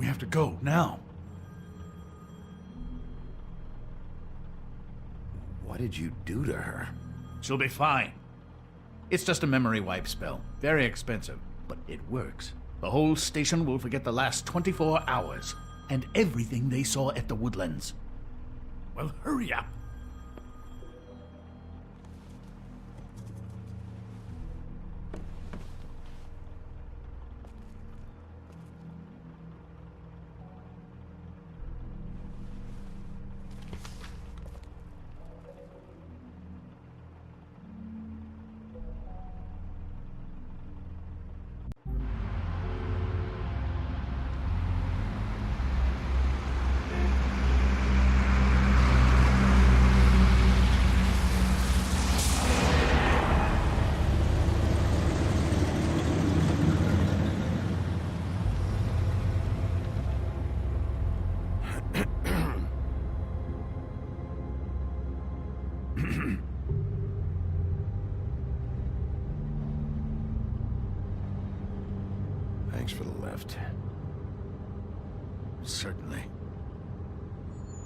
We have to go, now. What did you do to her? She'll be fine. It's just a memory wipe spell. Very expensive, but it works. The whole station will forget the last 24 hours, and everything they saw at the Woodlands. Well, hurry up. Thanks for the lift. Certainly.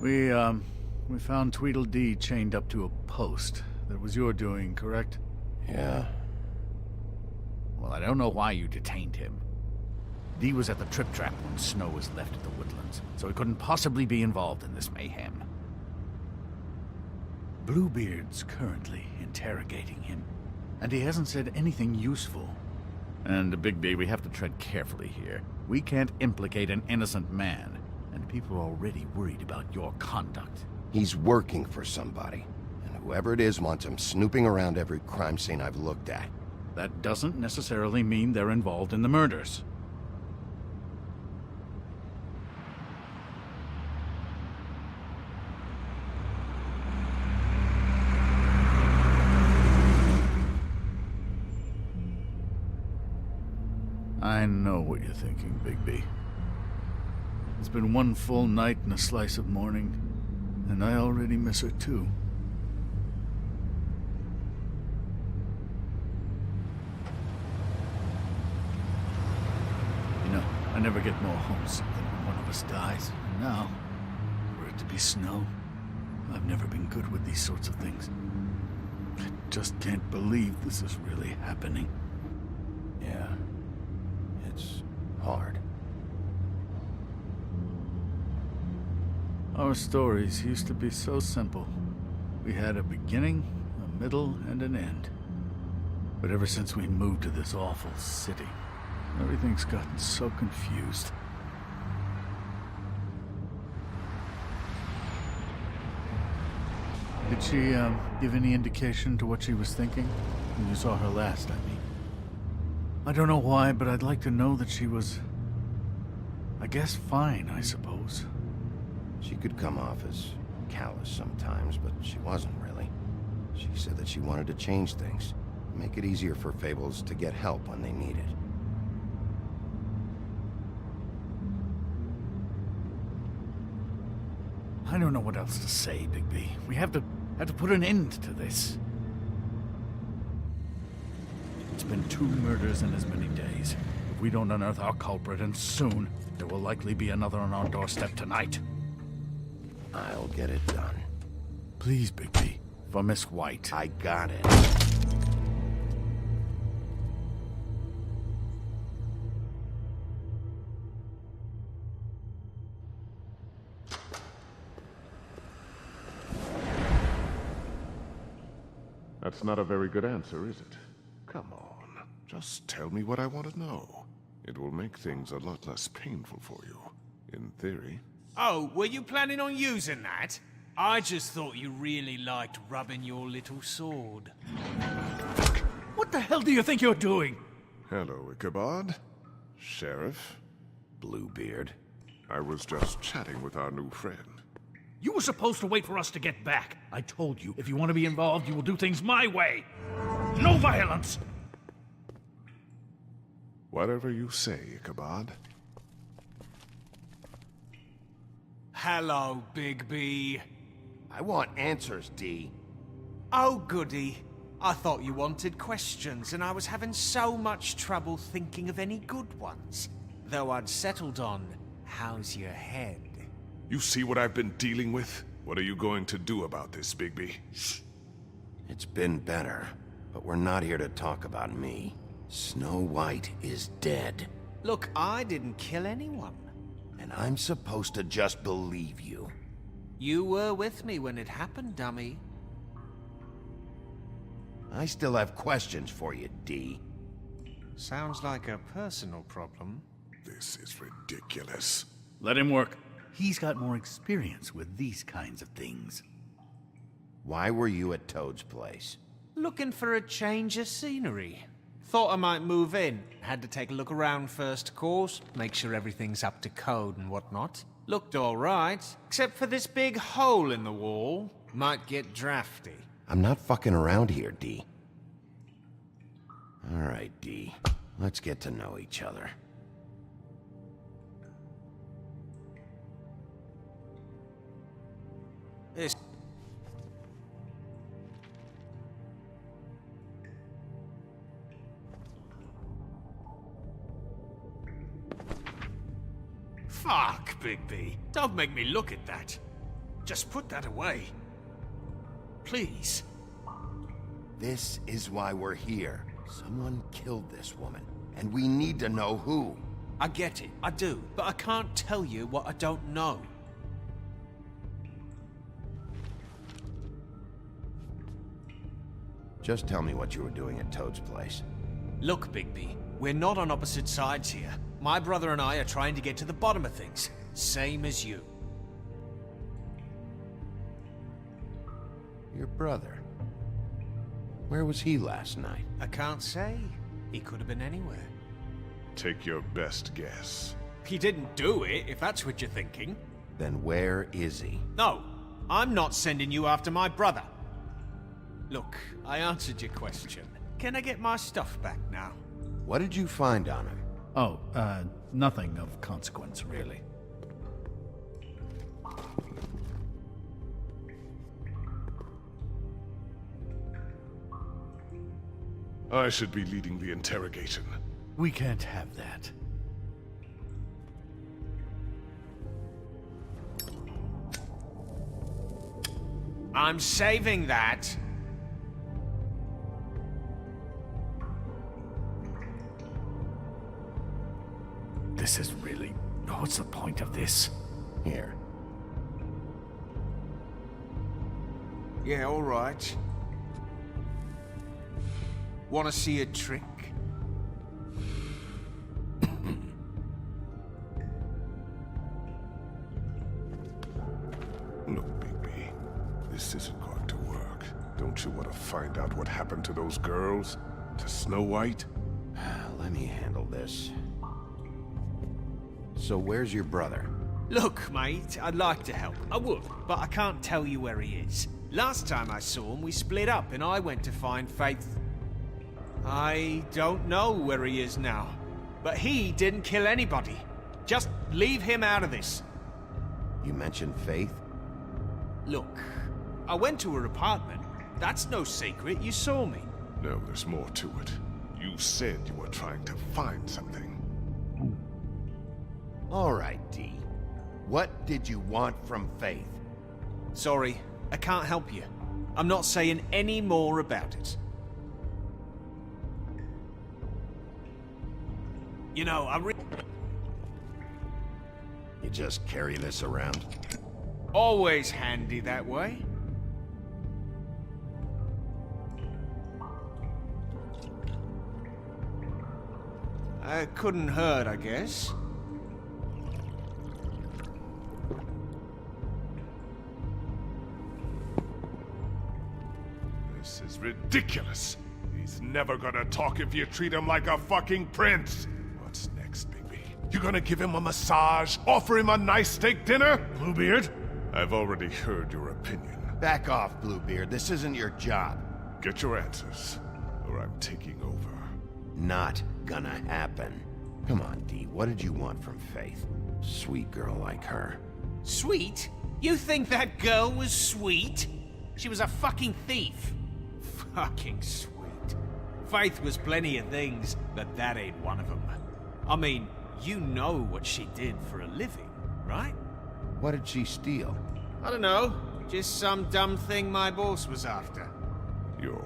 We found Tweedledee chained up to a post. That was your doing, correct? Yeah. Well, I don't know why you detained him. Dee was at the Trip Trap when Snow was left at the Woodlands, so he couldn't possibly be involved in this mayhem. Bluebeard's currently interrogating him, and he hasn't said anything useful. And, Bigby, we have to tread carefully here. We can't implicate an innocent man, and people are already worried about your conduct. He's working for somebody, and whoever it is wants him snooping around every crime scene I've looked at. That doesn't necessarily mean they're involved in the murders. I know what you're thinking, Bigby. It's been one full night and a slice of morning, and I already miss her too. You know, I never get more homesick than when one of us dies. And now, for it to be Snow, I've never been good with these sorts of things. I just can't believe this is really happening. Yeah. It's hard. Our stories used to be so simple. We had a beginning, a middle, and an end. But ever since we moved to this awful city, everything's gotten so confused. Did she, give any indication to what she was thinking? When you saw her last, I mean. I don't know why, but I'd like to know that she was... I guess fine, I suppose. She could come off as callous sometimes, but she wasn't really. She said that she wanted to change things, make it easier for Fables to get help when they need it. I don't know what else to say, Bigby. We have to put an end to this. It's been 2 murders in as many days. If we don't unearth our culprit, and soon, there will likely be another on our doorstep tonight. I'll get it done. Please, Bigby. For Miss White. I got it. That's not a very good answer, is it? Come on. Just tell me what I want to know. It will make things a lot less painful for you. In theory. Oh, were you planning on using that? I just thought you really liked rubbing your little sword. What the hell do you think you're doing? Hello, Ichabod. Sheriff. Bluebeard. I was just chatting with our new friend. You were supposed to wait for us to get back. I told you, if you want to be involved, you will do things my way. No violence! Whatever you say, Ichabod. Hello, Bigby. I want answers, Dee. Oh, goody. I thought you wanted questions, and I was having so much trouble thinking of any good ones. Though I'd settled on, how's your head? You see what I've been dealing with? What are you going to do about this, Bigby? It's been better, but we're not here to talk about me. Snow White is dead, Look, I didn't kill anyone. and I'm supposed to just believe you. You were with me when it happened, dummy. I still have questions for you, D. Sounds like a personal problem. This is ridiculous. Let him work. He's got more experience with these kinds of things. Why were you at Toad's place? Looking for a change of scenery. Thought I might move in. Had to take a look around first, of course. Make sure everything's up to code and whatnot. Looked alright, except for this big hole in the wall. Might get drafty. I'm not fucking around here, D. All right, D. Let's get to know each other. This... Fuck, Bigby. Don't make me look at that. Just put that away. Please. This is why we're here. Someone killed this woman, and we need to know who. I get it, I do, but I can't tell you what I don't know. Just tell me what you were doing at Toad's place. Look, Bigby, we're not on opposite sides here. My brother and I are trying to get to the bottom of things. Same as you. Your brother. Where was he last night? I can't say. He could have been anywhere. Take your best guess. He didn't do it, if that's what you're thinking. Then where is he? No, I'm not sending you after my brother. Look, I answered your question. Can I get my stuff back now? What did you find on him? Oh, nothing of consequence, really. I should be leading the interrogation. We can't have that. I'm saving that. This is really... What's the point of this? Here. Yeah, all right. Want to see a trick? Look, Bigby, this isn't going to work. Don't you want to find out what happened to those girls? To Snow White? Let me handle this. So where's your brother? Look, mate, I'd like to help. I would, but I can't tell you where he is. Last time I saw him, we split up and I went to find Faith. I don't know where he is now. But he didn't kill anybody. Just leave him out of this. You mentioned Faith? Look, I went to her apartment. That's no secret, you saw me. No, there's more to it. You said you were trying to find something. All right, D. What did you want from Faith? Sorry, I can't help you. I'm not saying any more about it. You know, You just carry this around? always handy that way. Couldn't hurt, I guess. This is ridiculous. He's never gonna talk if you treat him like a fucking prince. What's next, Bigby? You gonna give him a massage? Offer him a nice steak dinner? Bluebeard? I've already heard your opinion. Back off, Bluebeard. This isn't your job. Get your answers, or I'm taking over. Not gonna happen. Come on, D. What did you want from Faith? Sweet girl like her. Sweet? You think that girl was sweet? She was a fucking thief. Fucking sweet. Faith was plenty of things, but that ain't one of them. I mean, You know what she did for a living, right? What did she steal? I don't know. Just some dumb thing my boss was after. Your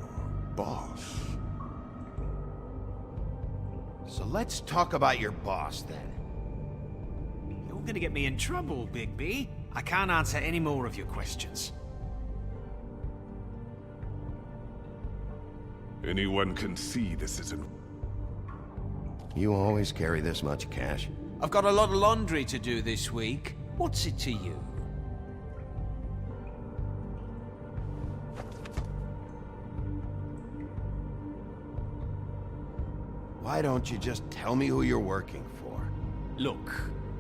boss? So let's talk about your boss, then. You're gonna get me in trouble, Bigby. I can't answer any more of your questions. Anyone can see this isn't... You always carry this much cash? I've got a lot of laundry to do this week. What's it to you? Why don't you just tell me who you're working for? Look,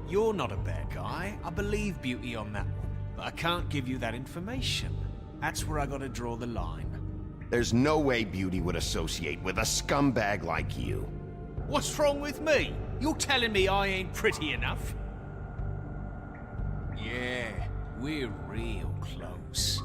you're not a bad guy. I believe Beauty on that one. But I can't give you that information. That's where I gotta draw the line. There's no way Beauty would associate with a scumbag like you. What's wrong with me? You're telling me I ain't pretty enough? Yeah, we're real close.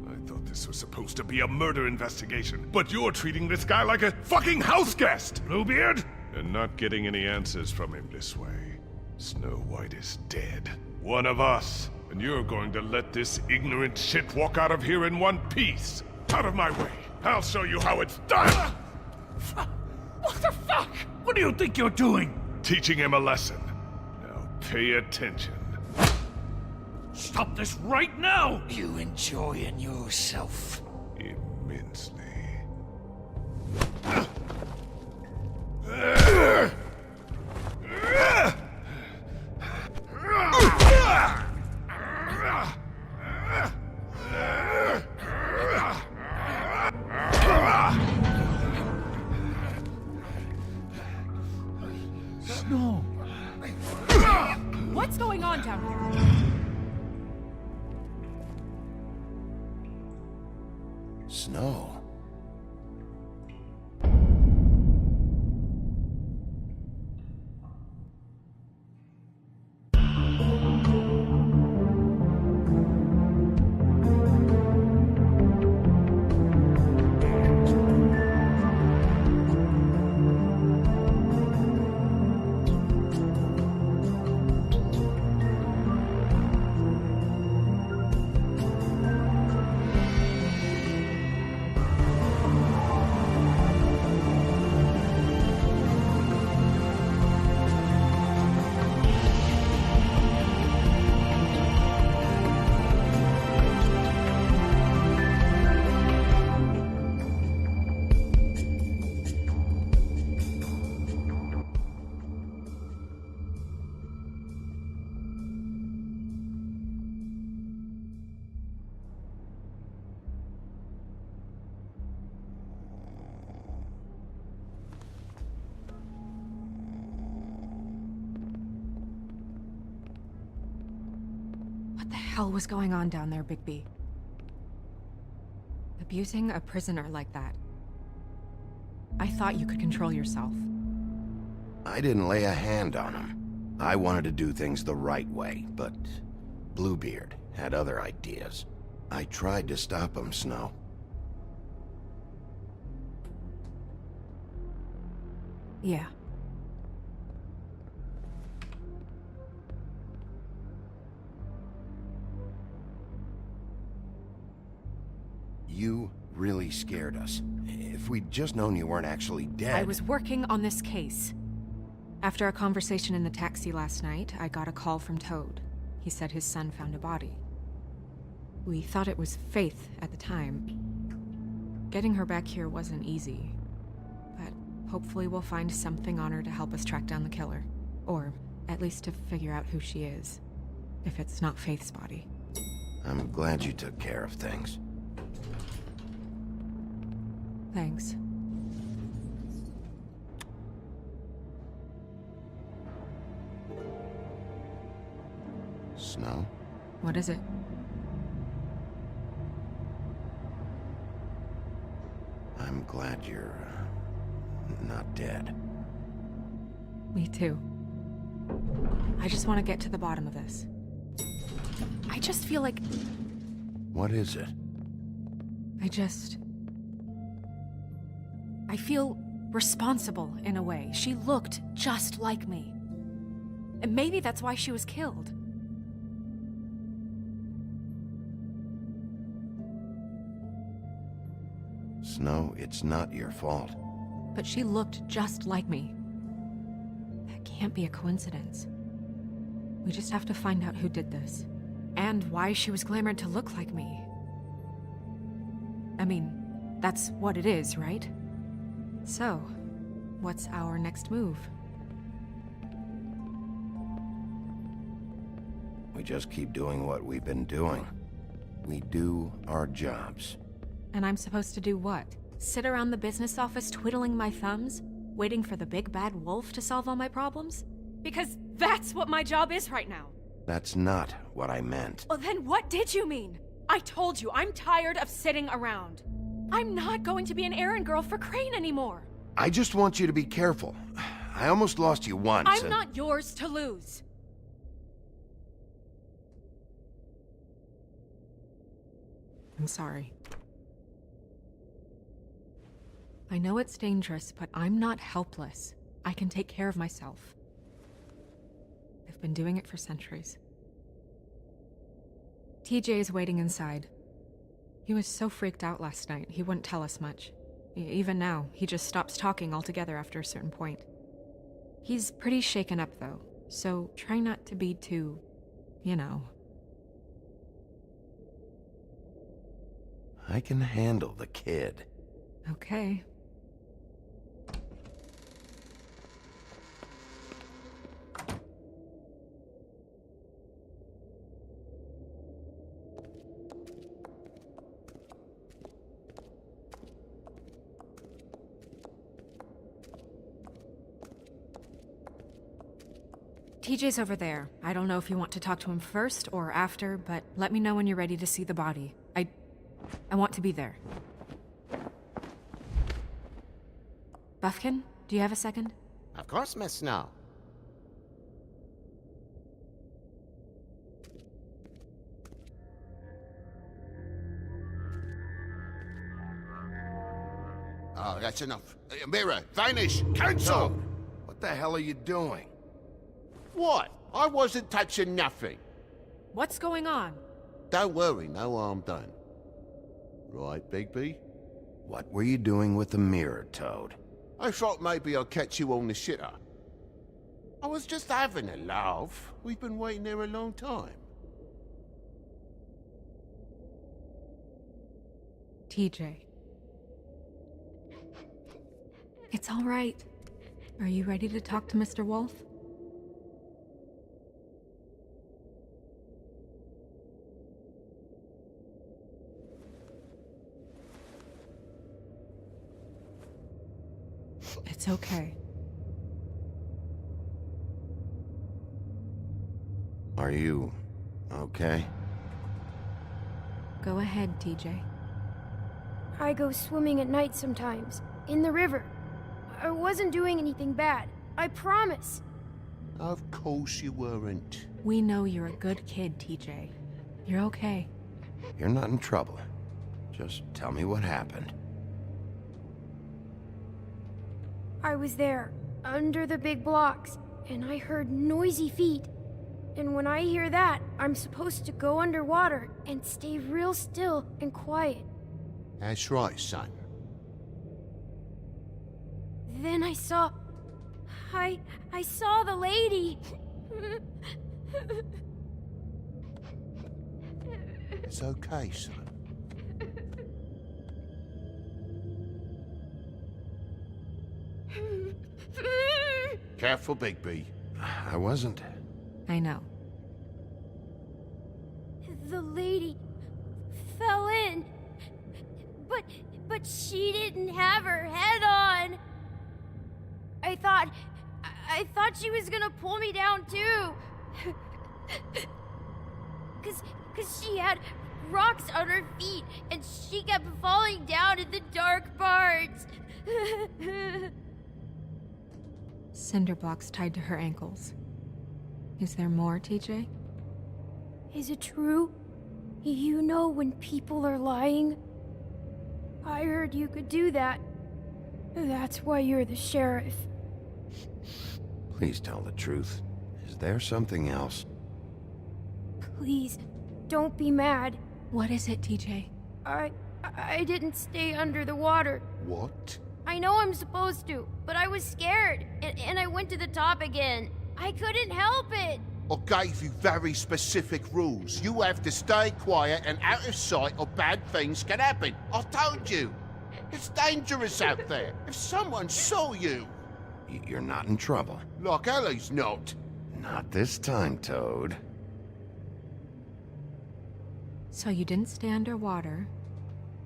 I thought this was supposed to be a murder investigation, but you're treating this guy like a fucking house guest, Bluebeard! And not getting any answers from him this way. Snow White is dead. One of us. And you're going to let this ignorant shit walk out of here in one piece. Out of my way. I'll show you how it's done! What the fuck? What do you think you're doing? Teaching him a lesson. Now pay attention. Stop this right now! You enjoying yourself? Immensely. Snow! What's going on down here? Snow. What the hell was going on down there, Bigby? Abusing a prisoner like that. I thought you could control yourself. I didn't lay a hand on him. I wanted to do things the right way, but Bluebeard had other ideas. I tried to stop him, Snow. Yeah. You really scared us. If we'd just known you weren't actually dead... I was working on this case. After our conversation in the taxi last night, I got a call from Toad. He said his son found a body. We thought it was Faith at the time. Getting her back here wasn't easy. But hopefully we'll find something on her to help us track down the killer. Or at least to figure out who she is. If it's not Faith's body. I'm glad you took care of things. Thanks. Snow? What is it? I'm glad you're... not dead. Me too. I just want to get to the bottom of this. I just feel like... What is it? I feel responsible in a way. She looked just like me. And maybe that's why she was killed. Snow, it's not your fault. But she looked just like me. That can't be a coincidence. We just have to find out who did this. And why she was glamored to look like me. I mean, that's what it is, right? So, what's our next move? We just keep doing what we've been doing. We do our jobs. And I'm supposed to do what? Sit around the business office twiddling my thumbs, waiting for the big bad wolf to solve all my problems? Because that's what my job is right now. That's not what I meant. Well, then what did you mean? I told you, I'm tired of sitting around. I'm not going to be an errand girl for Crane anymore. I just want you to be careful. I almost lost you once. I'm not yours to lose. I'm sorry. I know it's dangerous, but I'm not helpless. I can take care of myself. I've been doing it for centuries. TJ is waiting inside. He was so freaked out last night, he wouldn't tell us much. Even now, he just stops talking altogether after a certain point. He's pretty shaken up, though, so try not to be too, you know. I can handle the kid. Okay. TJ's over there. I don't know if you want to talk to him first or after, but let me know when you're ready to see the body. I want to be there. Buffkin, do you have a second? Of course, Miss Snow. Oh, that's enough. Mirror, vanish, cancel! Toad, what the hell are you doing? What? I wasn't touching nothing. What's going on? Don't worry, no harm done. Right, Bigby? What were you doing with the mirror, Toad? I thought maybe I'd catch you on the shitter. I was just having a laugh. We've been waiting there a long time. TJ. It's all right. Are you ready to talk to Mr. Wolf? It's okay. Are you okay? Go ahead, TJ. I go swimming at night sometimes, in the river. I wasn't doing anything bad, I promise. Of course you weren't. We know you're a good kid, TJ. You're okay. You're not in trouble. Just tell me what happened. I was there, under the big blocks, and I heard noisy feet. And when I hear that, I'm supposed to go underwater and stay real still and quiet. That's right, son. Then I saw... I saw the lady. It's okay, son. Careful, Bigby. I wasn't. I know. The lady fell in. But she didn't have her head on. I thought she was gonna pull me down too. Cause she had rocks on her feet and she kept falling down in the dark parts. Cinder blocks tied to her ankles. Is there more, TJ? Is it true? You know when people are lying? I heard you could do that. That's why you're the sheriff. Please tell the truth. Is there something else? Please, don't be mad. What is it, TJ? I didn't stay under the water. What? I know I'm supposed to, but I was scared, and I went to the top again. I couldn't help it. I gave you very specific rules. You have to stay quiet and out of sight or bad things can happen. I told you. It's dangerous out there. If someone saw you... You're not in trouble. Like Ellie's not. Not this time, Toad. So you didn't stay underwater.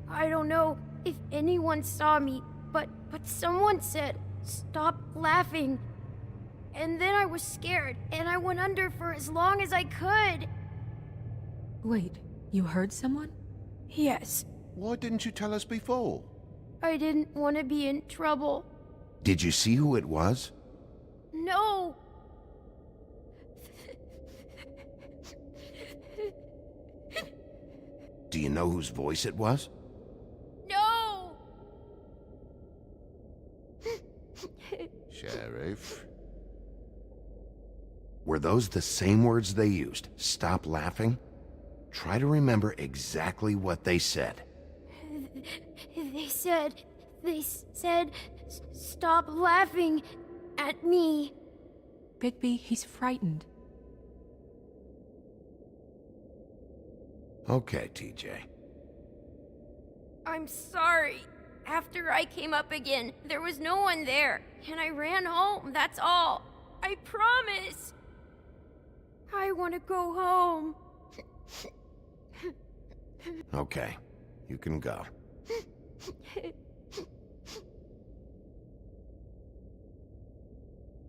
I don't know if anyone saw me, but someone said, "Stop laughing." And then I was scared, and I went under for as long as I could. Wait, you heard someone? Yes, Why didn't you tell us before? I didn't want to be in trouble. Did you see who it was? No! Do you know whose voice it was? No! Sheriff? Were those the same words they used? Stop laughing? Try to remember exactly what they said. They said, "Stop laughing at me." Bigby, he's frightened. Okay, TJ. I'm sorry. After I came up again, there was no one there, and I ran home, that's all. I promise. I want to go home. Okay, you can go.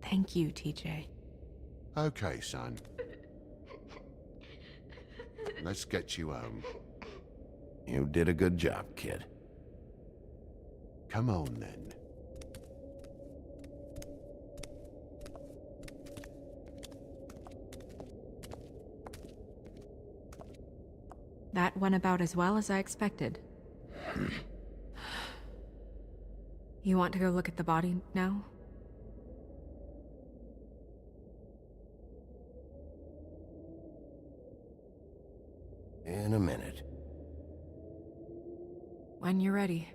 Thank you, TJ. Okay, son. Let's get you home. You did a good job, kid. Come on, then. That went about as well as I expected. You want to go look at the body now? In a minute. When you're ready.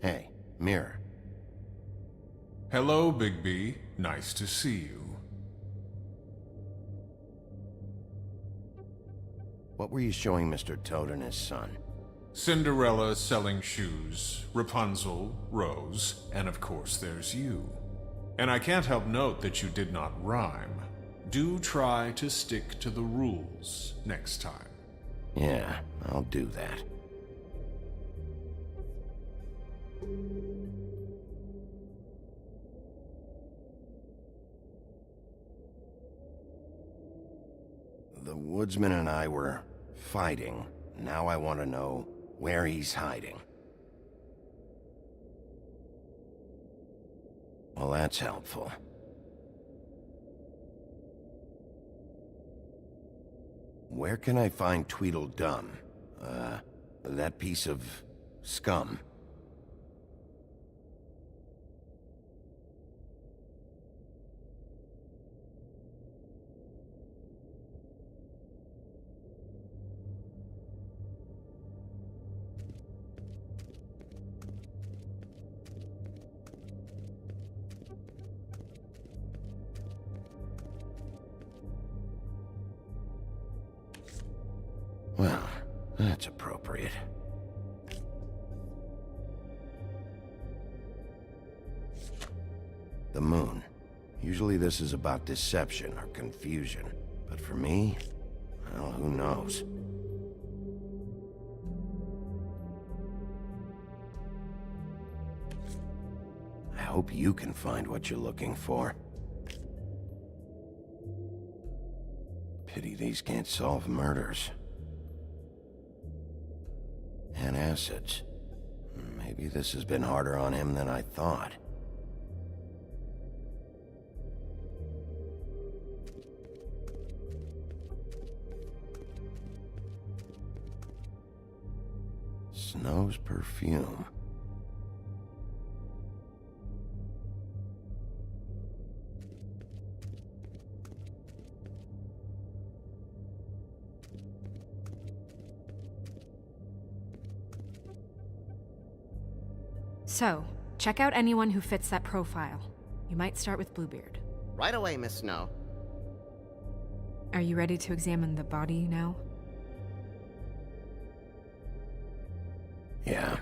Hey, Mirror. Hello, Bigby. Nice to see you. What were you showing Mr. Toad and his son? Cinderella selling shoes, Rapunzel, Rose, and of course there's you. And I can't help note that you did not rhyme. Do try to stick to the rules next time. Yeah, I'll do that. The woodsman and I were fighting. Now I want to know where he's hiding. Well, that's helpful. Where can I find Tweedledum? That piece of scum. Well, that's appropriate. The moon. Usually this is about deception or confusion. But for me, well, who knows? I hope you can find what you're looking for. Pity these can't solve murders. Antacids. Maybe this has been harder on him than I thought. Snow's perfume. So, check out anyone who fits that profile. You might start with Bluebeard. Right away, Miss Snow. Are you ready to examine the body now? Yeah.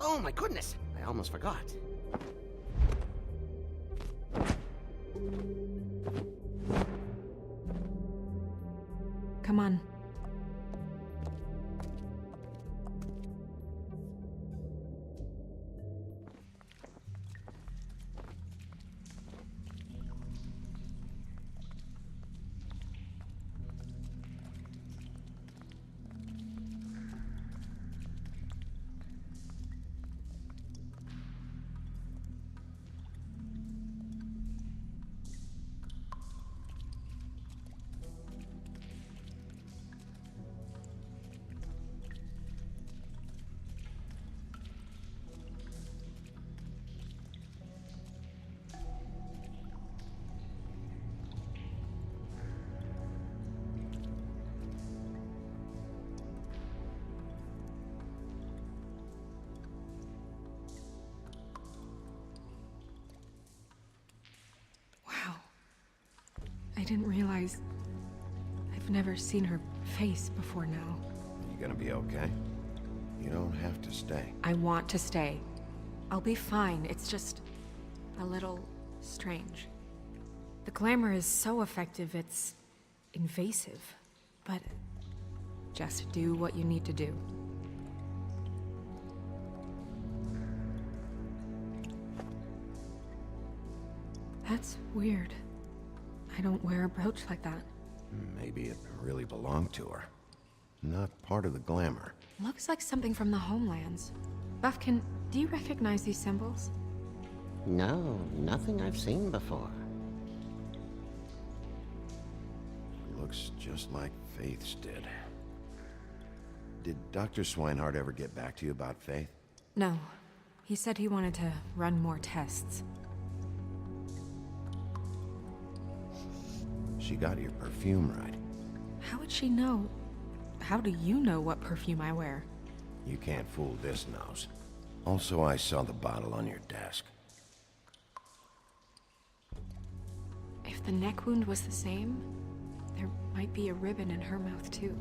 Oh my goodness, I almost forgot. Come on. Wow. I didn't realize... I've never seen her face before now. You gonna be okay? You don't have to stay. I want to stay. I'll be fine. It's just... a little... strange. The glamour is so effective, it's... invasive. But... just do what you need to do. That's weird. I don't wear a brooch like that. Maybe it really belonged to her. Not part of the glamour. Looks like something from the homelands. Buffkin, do you recognize these symbols? No, nothing I've seen before. Looks just like Faith's did. Did Dr. Swinehart ever get back to you about Faith? No. He said he wanted to run more tests. She got your perfume right. How would she know? How do you know what perfume I wear? You can't fool this nose. Also, I saw the bottle on your desk. If the neck wound was the same, there might be a ribbon in her mouth too.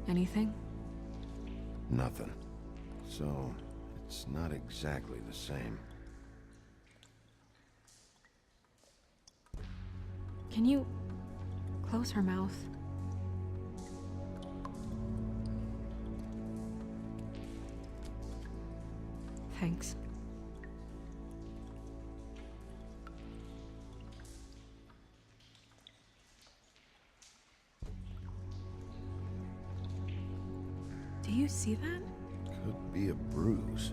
Anything? Nothing. So, it's not exactly the same. Can you close her mouth? Thanks. Do you see that? Could be a bruise.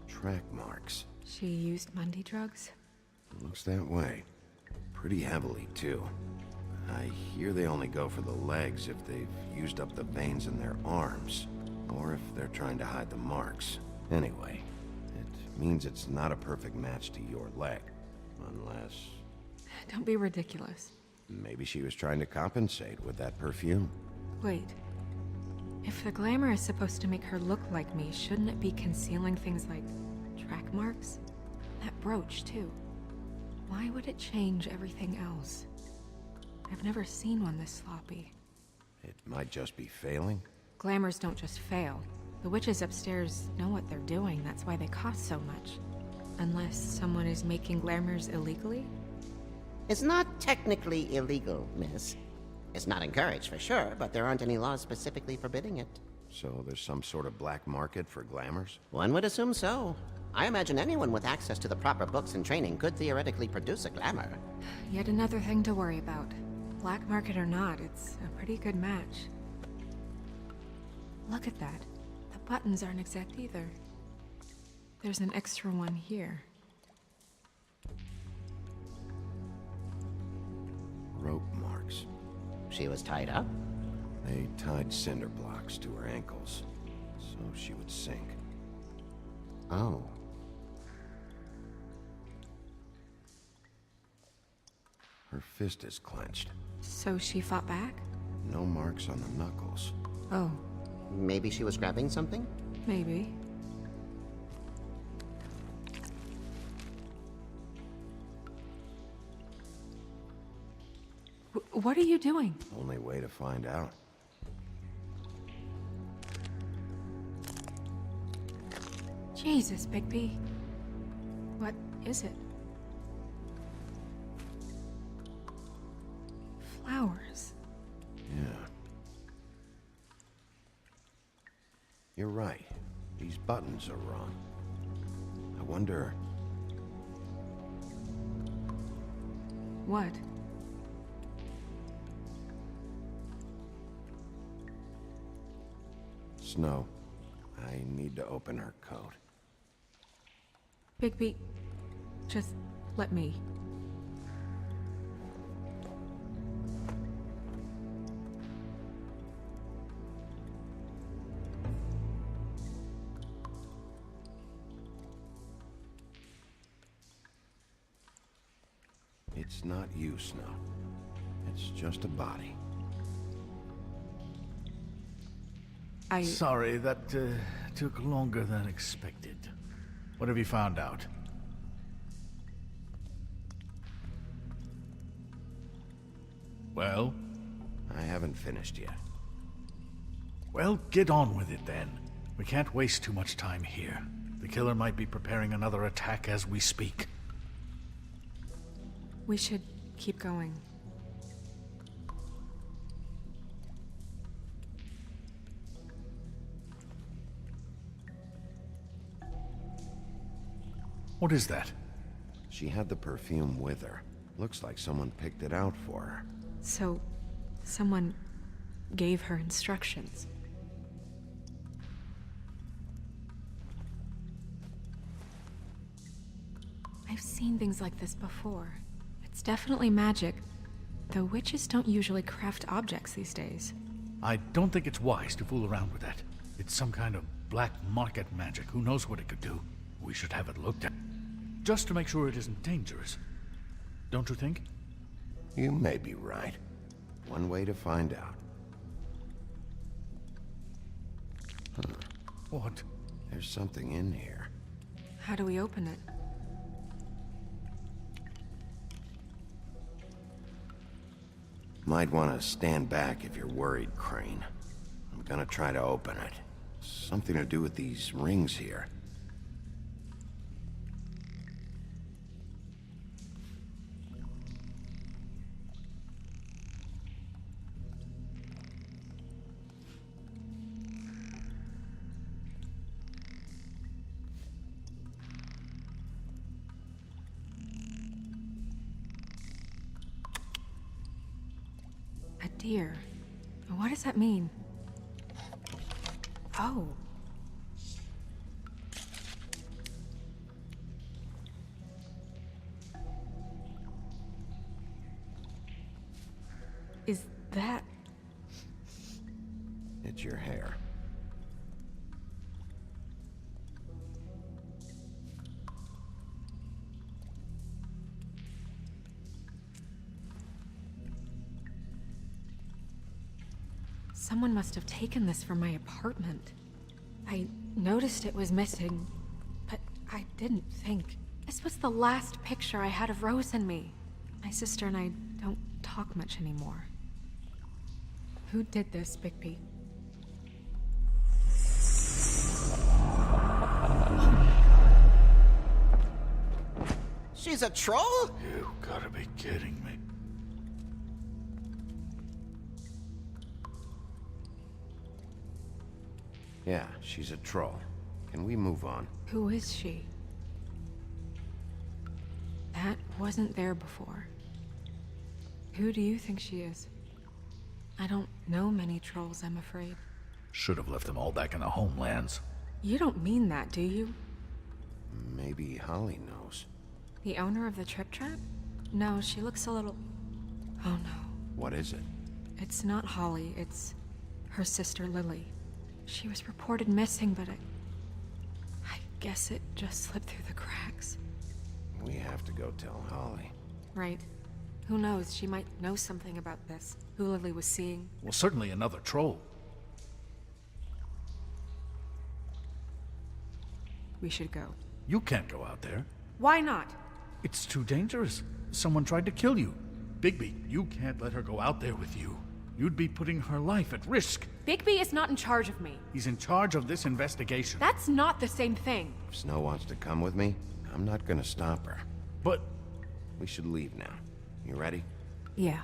Track marks. She used Mundy drugs? Looks that way. Pretty heavily, too. I hear they only go for the legs if they've used up the veins in their arms, or if they're trying to hide the marks. Anyway, it means it's not a perfect match to your leg, unless... Don't be ridiculous. Maybe she was trying to compensate with that perfume. Wait. If the glamour is supposed to make her look like me, shouldn't it be concealing things like track marks? That brooch, too. Why would it change everything else? I've never seen one this sloppy. It might just be failing. Glamours don't just fail. The witches upstairs know what they're doing, that's why they cost so much. Unless someone is making glamours illegally? It's not technically illegal, miss. It's not encouraged for sure, but there aren't any laws specifically forbidding it. So there's some sort of black market for glamours? One would assume so. I imagine anyone with access to the proper books and training could theoretically produce a glamour. Yet another thing to worry about. Black market or not, it's a pretty good match. Look at that. The buttons aren't exact either. There's an extra one here. Rope marks. She was tied up? They tied cinder blocks to her ankles, so she would sink. Oh. Her fist is clenched. So she fought back? No marks on the knuckles. Oh, Maybe she was grabbing something? maybe. What are you doing? Only way to find out. Jesus, Bigby. What is it? Flowers. Yeah. You're right. These buttons are wrong. I wonder... What? Snow, I need to open her coat. Bigby, just let me. It's not you, Snow. It's just a body. Sorry, that took longer than expected. What have you found out? Well? I haven't finished yet. Well, get on with it then. We can't waste too much time here. The killer might be preparing another attack as we speak. We should keep going. What is that? She had the perfume with her. Looks like someone picked it out for her. So, someone gave her instructions. I've seen things like this before. It's definitely magic, though witches don't usually craft objects these days. I don't think it's wise to fool around with that. It's some kind of black market magic. Who knows what it could do? We should have it looked at. Just to make sure it isn't dangerous. Don't you think? You may be right. One way to find out. What? There's something in here. How do we open it? Might want to stand back if you're worried, Crane. I'm gonna try to open it. Something to do with these rings here. A deer. What does that mean? Oh. Is that... It's your hair. Someone must have taken this from my apartment. I noticed it was missing, but I didn't think. This was the last picture I had of Rose and me. My sister and I don't talk much anymore. Who did this, Bigby? She's a troll? You gotta be kidding me. Yeah, she's a troll. Can we move on? Who is she? That wasn't there before. Who do you think she is? I don't know many trolls, I'm afraid. Should have left them all back in the homelands. You don't mean that, do you? Maybe Holly knows. The owner of the Trip Trap? No, she looks a little... Oh no. What is it? It's not Holly, it's her sister Lily. She was reported missing, but I guess it just slipped through the cracks. We have to go tell Holly. Right. Who knows, she might know something about this. Who Lily was seeing. Well, certainly another troll. We should go. You can't go out there. Why not? It's too dangerous. Someone tried to kill you. Bigby, you can't let her go out there with you. You'd be putting her life at risk. Bigby is not in charge of me. He's in charge of this investigation. That's not the same thing. If Snow wants to come with me, I'm not gonna stop her. But We should leave now. You ready? Yeah.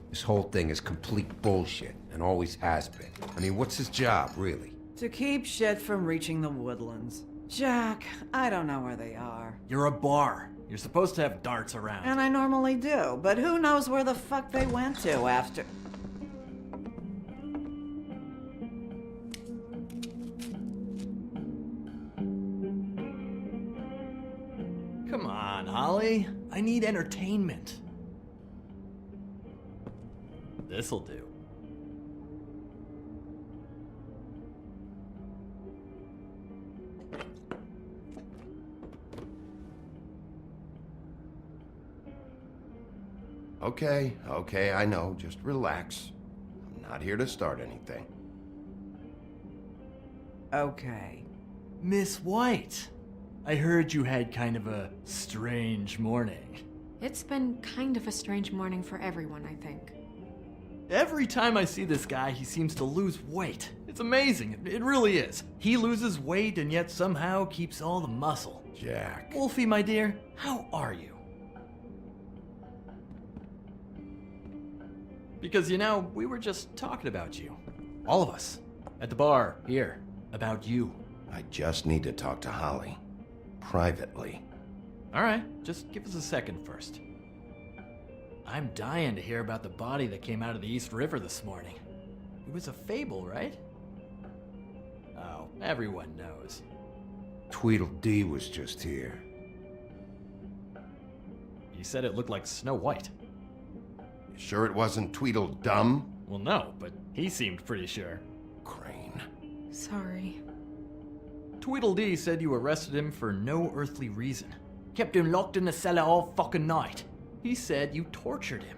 This whole thing is complete bullshit, and always has been. I mean, what's his job, really? To keep shit from reaching the woodlands. Jack, I don't know where they are. You're a bar. You're supposed to have darts around. And I normally do, but who knows where the fuck they went to after... Come on, Holly. I need entertainment. This'll do. Okay, I know. Just relax. I'm not here to start anything. Okay. Miss White, I heard you had kind of a strange morning. It's been kind of a strange morning for everyone, I think. Every time I see this guy, he seems to lose weight. It's amazing. It really is. He loses weight and yet somehow keeps all the muscle. Jack. Wolfie, my dear, how are you? Because, you know, we were just talking about you. All of us. At the bar, here. About you. I just need to talk to Holly. Privately. Alright, just give us a second first. I'm dying to hear about the body that came out of the East River this morning. It was a fable, right? Oh, everyone knows. Tweedledee was just here. You said it looked like Snow White. You sure it wasn't Tweedledum? Well, no, but he seemed pretty sure. Crane. Sorry. Tweedledee said you arrested him for no earthly reason. Kept him locked in the cellar all fucking night. He said you tortured him.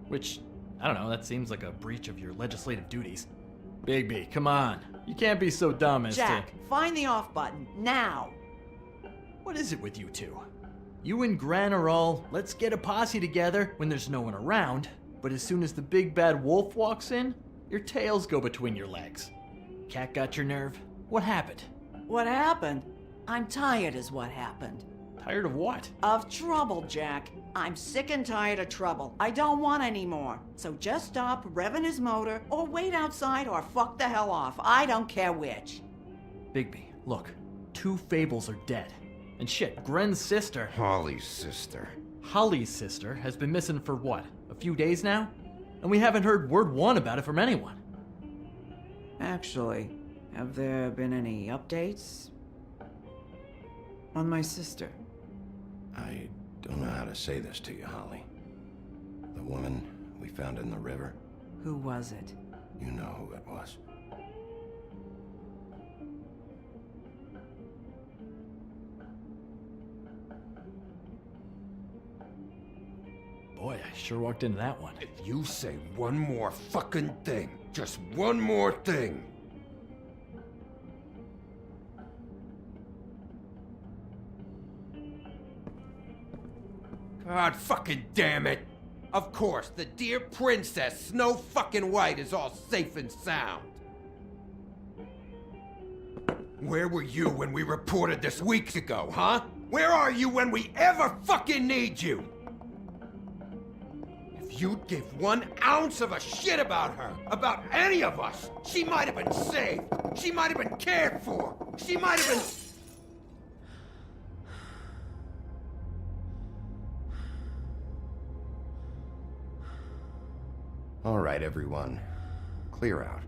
Which, I don't know, that seems like a breach of your legislative duties. Bigby, come on. You can't be so dumb as Jack, find the off button, now! What is it with you two? You and Gran are all, let's get a posse together when there's no one around, but as soon as the big bad wolf walks in, your tails go between your legs. Cat got your nerve? What happened? What happened? I'm tired is what happened. Tired of what? Of trouble, Jack. I'm sick and tired of trouble. I don't want any more. So just stop revving his motor, or wait outside, or fuck the hell off. I don't care which. Bigby, look. 2 fables are dead. And shit, Gren's sister, Holly's sister. Holly's sister, has been missing for what? A few days now? And we haven't heard word one about it from anyone. Actually, have there been any updates? On my sister? I don't know how to say this to you, Holly. The woman we found in the river, Who was it? you know who it was. Boy, I sure walked into that one. If you say one more fucking thing, just one more thing. God fucking damn it! Of course, the dear Princess Snow fucking White is all safe and sound. Where were you when we reported this weeks ago, huh? Where are you when we ever fucking need you? If you'd give 1 ounce of a shit about her, about any of us, she might have been saved. She might have been cared for. She might have been... All right, everyone. Clear out.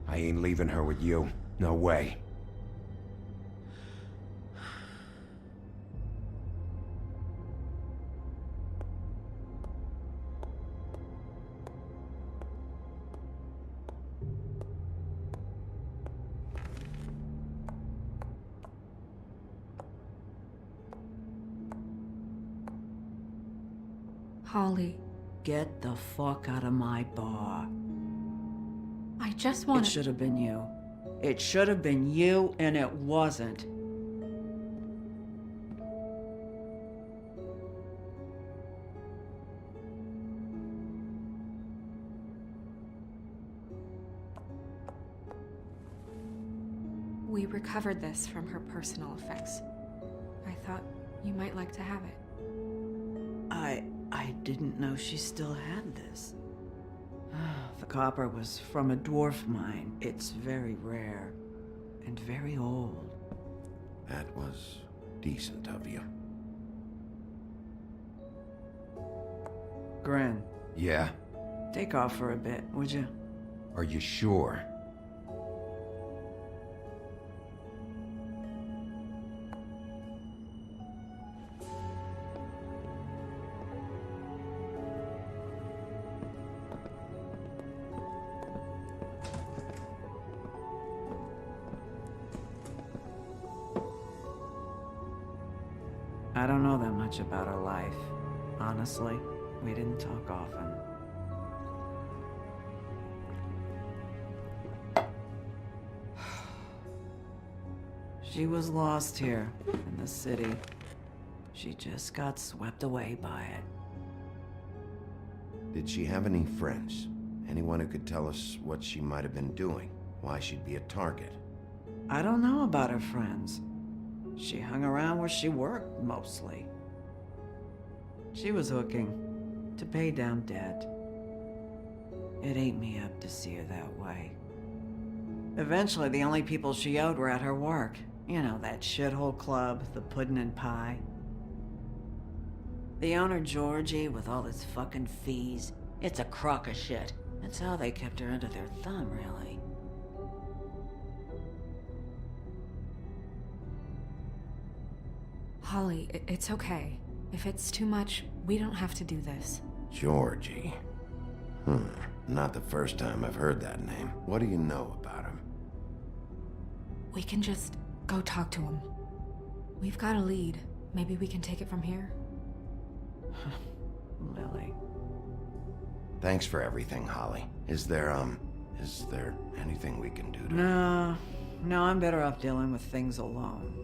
I ain't leaving her with you. No way. Holly, Get the fuck out of my bar. I just want It should have been you. It should have been you, and it wasn't. We recovered this from her personal effects. I thought you might like to have it. I didn't know she still had this. The copper was from a dwarf mine. It's very rare and very old. That was decent of you. Gren, Yeah? take off for a bit, would you? Are you sure? I don't know that much about her life. Honestly, we didn't talk often. She was lost here in the city. She just got swept away by it. Did she have any friends? Anyone who could tell us what she might have been doing? Why she'd be a target? I don't know about her friends. She hung around where she worked, mostly. She was hooking to pay down debt. It ate me up to see her that way. Eventually, the only people she owed were at her work. You know, that shithole club, the Puddin' and Pie. The owner, Georgie, with all his fucking fees, it's a crock of shit. That's how they kept her under their thumb, really. Holly, it's okay. If it's too much, we don't have to do this. Georgie. Not the first time I've heard that name. What do you know about him? We can just go talk to him. We've got a lead. Maybe we can take it from here? Lily. Thanks for everything, Holly. Is there anything we can do to... No, I'm better off dealing with things alone.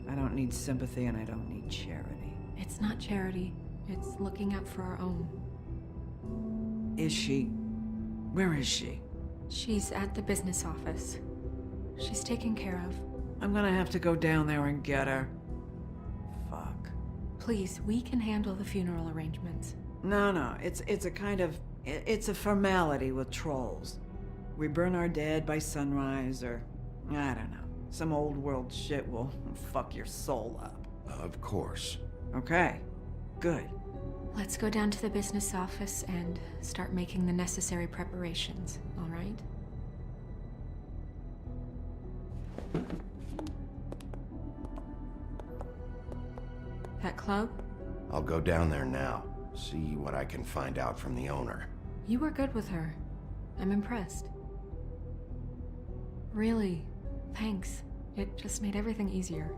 I don't need sympathy and I don't need charity. It's not charity. It's looking out for our own. Is she? Where is she? She's at the business office. She's taken care of. I'm gonna have to go down there and get her. Fuck. Please, we can handle the funeral arrangements. No, it's a kind of... It's a formality with trolls. We burn our dead by sunrise, or... I don't know. Some old world shit will fuck your soul up. Of course. Okay, good. Let's go down to the business office and start making the necessary preparations, all right? That club? I'll go down there now. See what I can find out from the owner. You were good with her. I'm impressed. Really, thanks. It just made everything easier.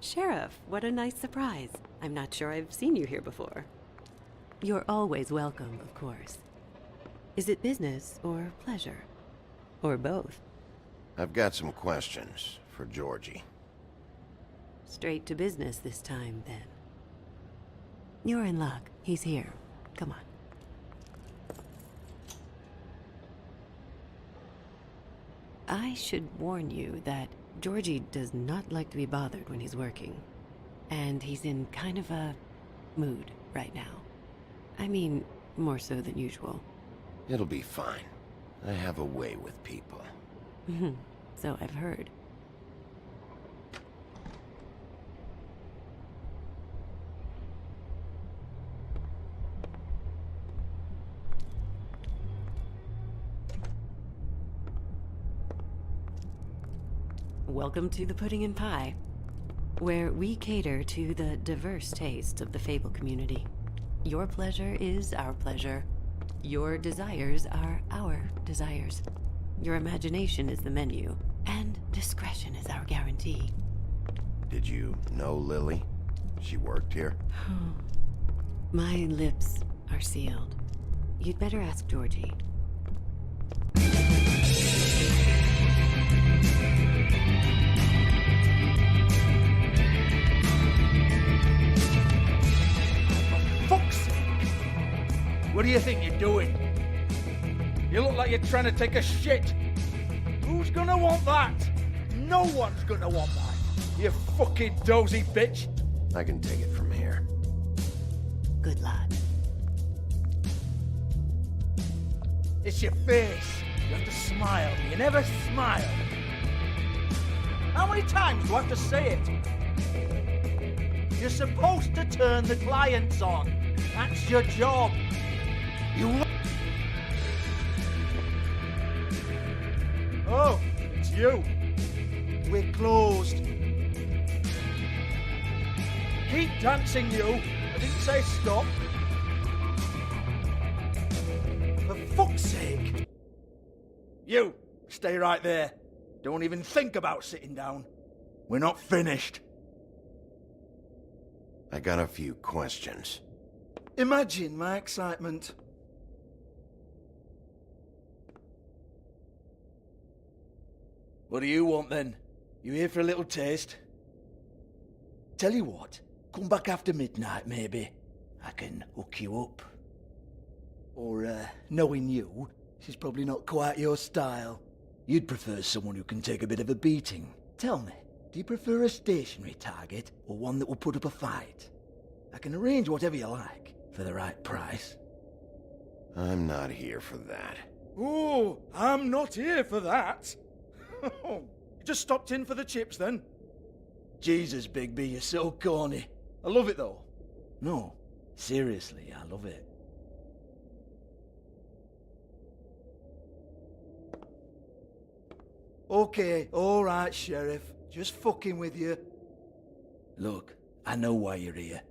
Sheriff, what a nice surprise. I'm not sure I've seen you here before. You're always welcome, of course. Is it business or pleasure? Or both? I've got some questions for Georgie. Straight to business this time, then. You're in luck. He's here. Come on. I should warn you that Georgie does not like to be bothered when he's working. And he's in kind of a mood right now. I mean, more so than usual. It'll be fine. I have a way with people. So I've heard. Welcome to the Pudding and Pie, where we cater to the diverse tastes of the Fable community. Your pleasure is our pleasure. Your desires are our desires. Your imagination is the menu, and discretion is our guarantee. Did you know Lily? She worked here? My lips are sealed. You'd better ask Georgie. Fuck's sake! What do you think you're doing? You look like you're trying to take a shit. Who's gonna want that? No one's gonna want that. You fucking dozy bitch. I can take it from here. Good lad. It's your face. You have to smile. You never smile. How many times do I have to say it? You're supposed to turn the clients on. That's your job. Oh, it's you. We're closed. Keep dancing, you. I didn't say stop. For fuck's sake. You, stay right there. Don't even think about sitting down. We're not finished. I got a few questions. Imagine my excitement. What do you want then? You here for a little taste? Tell you what, come back after midnight maybe. I can hook you up. Or, knowing you, this is probably not quite your style. You'd prefer someone who can take a bit of a beating. Tell me, do you prefer a stationary target or one that will put up a fight? I can arrange whatever you like for the right price. I'm not here for that. Oh, I'm not here for that. You just stopped in for the chips then? Jesus, Bigby, you're so corny. I love it though. No, seriously, I love it. Okay, alright, Sheriff. Just fucking with you. Look, I know why you're here.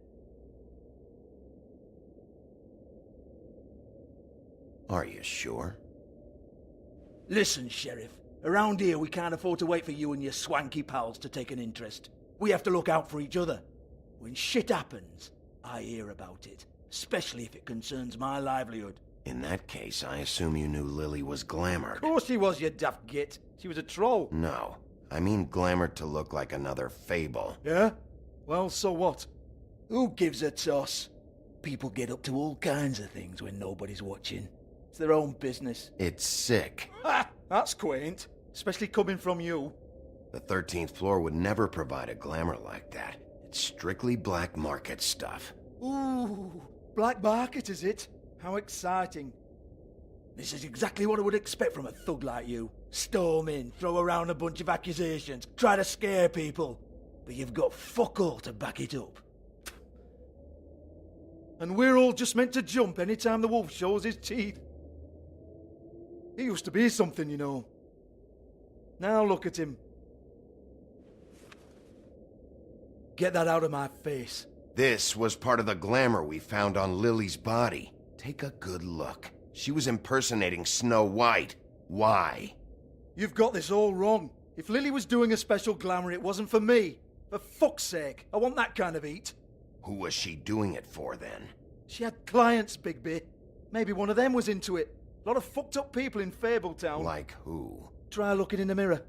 Are you sure? Listen, Sheriff. Around here, we can't afford to wait for you and your swanky pals to take an interest. We have to look out for each other. When shit happens, I hear about it. Especially if it concerns my livelihood. In that case, I assume you knew Lily was glamored. Of course she was, you daft git. She was a troll. No. I mean glamored to look like another Fable. Yeah? Well, so what? Who gives a toss? People get up to all kinds of things when nobody's watching. It's their own business. It's sick. Ha! That's quaint. Especially coming from you. The 13th floor would never provide a glamour like that. It's strictly black market stuff. Ooh, black market is it? How exciting. This is exactly what I would expect from a thug like you. Storm in, throw around a bunch of accusations, try to scare people. But you've got fuck all to back it up. And we're all just meant to jump any time the wolf shows his teeth. He used to be something, you know. Now look at him. Get that out of my face. This was part of the glamour we found on Lily's body. Take a good look. She was impersonating Snow White. Why? You've got this all wrong. If Lily was doing a special glamour, it wasn't for me. For fuck's sake, I want that kind of eat. Who was she doing it for, then? She had clients, Bigby. Maybe one of them was into it. A lot of fucked up people in Fabletown. Like who? Try looking in the mirror.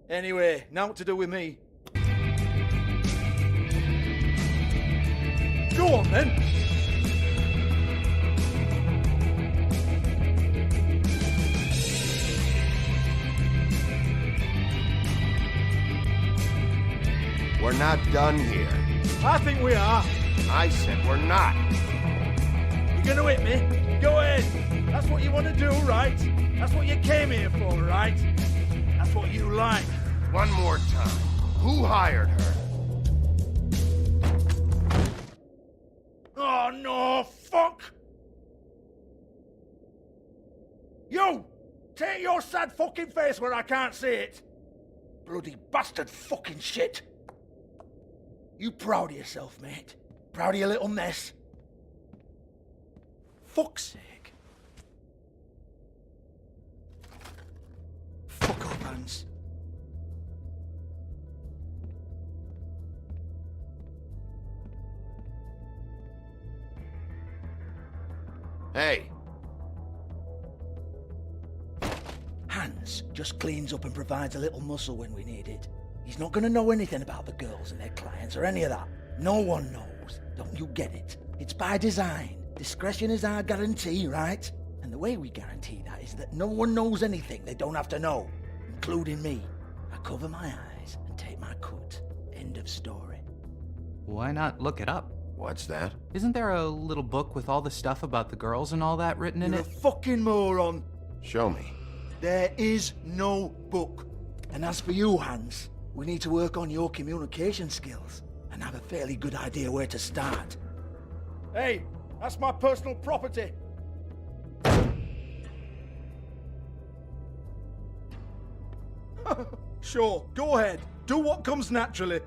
Anyway, now what to do with me. Go on, then. We're not done here. I think we are. I said we're not. You gonna hit me? Go ahead. That's what you want to do, right? That's what you came here for, right? That's what you like. One more time. Who hired her? Oh, no, fuck! You! Take your sad fucking face where I can't see it! Bloody bastard fucking shit! You proud of yourself, mate? Proud of your little mess? Fuck's sake. Fuck off, Hans. Hey. Hans just cleans up and provides a little muscle when we need it. He's not gonna know anything about the girls and their clients or any of that. No one knows. Don't you get it? It's by design. Discretion is our guarantee, right? And the way we guarantee that is that no one knows anything they don't have to know, including me. I cover my eyes and take my cut. End of story. Why not look it up? What's that? Isn't there a little book with all the stuff about the girls and all that written in You're it? a fucking moron. Show me. There is no book. And as for you, Hans, we need to work on your communication skills and have a fairly good idea where to start. Hey, that's my personal property. Sure, go ahead. Do what comes naturally.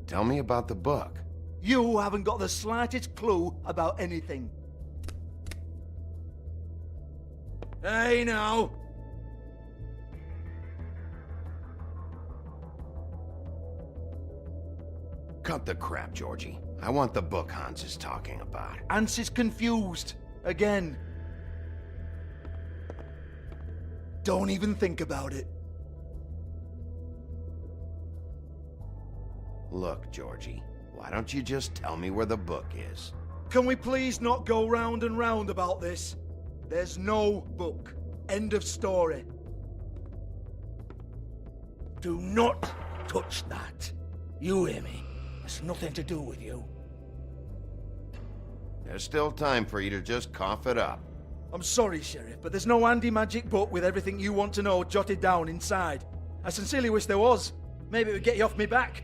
Tell me about the book. You haven't got the slightest clue about anything. Hey, now. Cut the crap, Georgie. I want the book Hans is talking about. Hans is confused. Again. Don't even think about it. Look, Georgie, why don't you just tell me where the book is? Can we please not go round and round about this? There's no book. End of story. Do not touch that. You hear me? It's nothing to do with you. There's still time for you to just cough it up. I'm sorry, Sheriff, but there's no handy magic book with everything you want to know jotted down inside. I sincerely wish there was. Maybe it would get you off me back.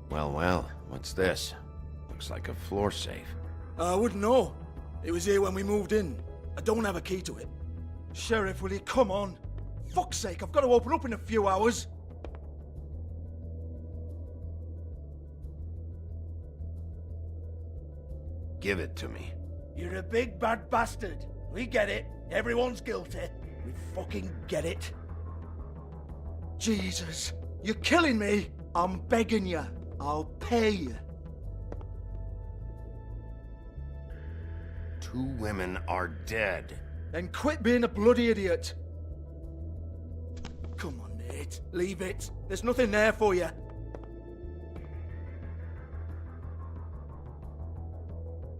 Well, what's this? Looks like a floor safe. I wouldn't know. It was here when we moved in. I don't have a key to it. Sheriff, will you come on? Fuck's sake, I've got to open up in a few hours. Give it to me. You're a big bad bastard. We get it. Everyone's guilty. We fucking get it. Jesus, you're killing me. I'm begging you. I'll pay you. 2 women are dead. Then quit being a bloody idiot. Come on, Nate. Leave it. There's nothing there for you.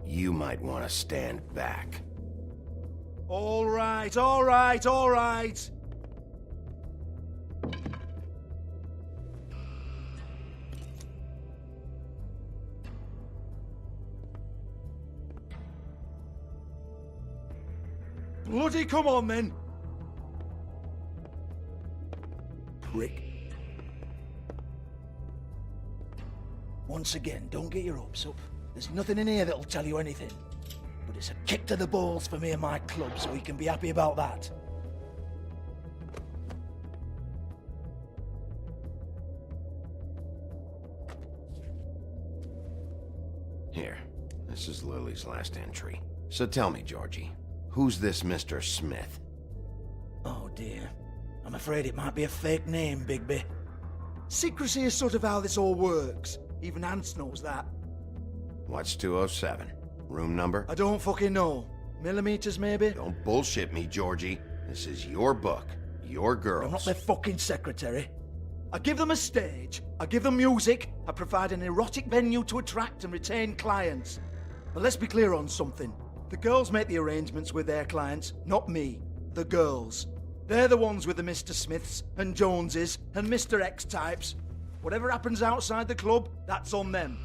You might want to stand back. All right, all right, all right. Bloody come on, then. Prick. Once again, don't get your hopes up. There's nothing in here that'll tell you anything. But it's a kick to the balls for me and my club, so we can be happy about that. Here, this is Lily's last entry. So tell me, Georgie, who's this Mr. Smith? Oh dear. I'm afraid it might be a fake name, Bigby. Secrecy is sort of how this all works. Even Ants knows that. What's 207? Room number? I don't fucking know. Millimeters, maybe? Don't bullshit me, Georgie. This is your book. Your girls. I'm not their fucking secretary. I give them a stage, I give them music, I provide an erotic venue to attract and retain clients. But let's be clear on something. The girls make the arrangements with their clients, not me. The girls. They're the ones with the Mr. Smiths and Joneses and Mr. X types. Whatever happens outside the club, that's on them.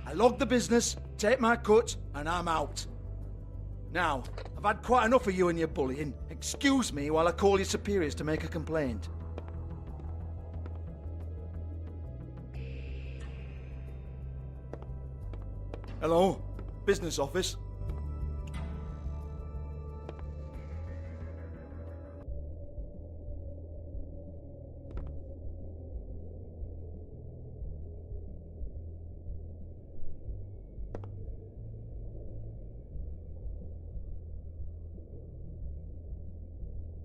I log the business, take my cut, and I'm out. Now, I've had quite enough of you and your bullying. Excuse me while I call your superiors to make a complaint. Hello? Business office?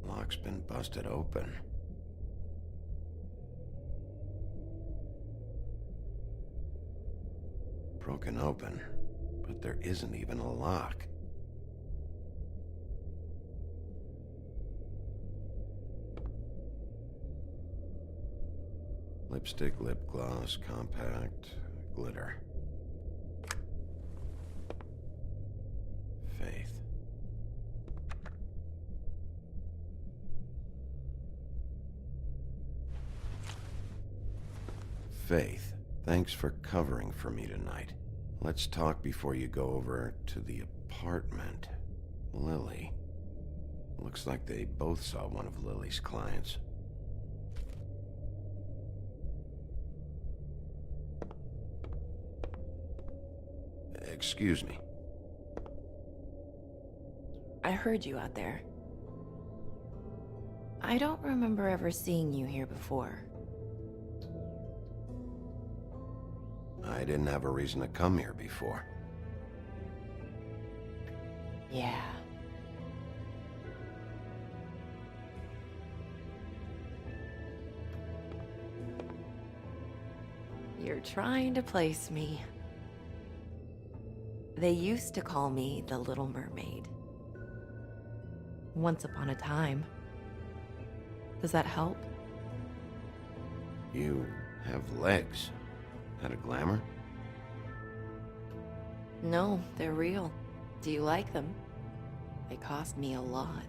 Lock's been busted open. Broken open, but there isn't even a lock. Lipstick, lip gloss, compact, glitter. Faith. Faith, thanks for covering for me tonight. Let's talk before you go over to the apartment. Lily. Looks like they both saw one of Lily's clients. Excuse me. I heard you out there. I don't remember ever seeing you here before. I didn't have a reason to come here before. Yeah. You're trying to place me. They used to call me the Little Mermaid. Once upon a time. Does that help? You have legs. That a glamour? No, they're real. Do you like them? They cost me a lot.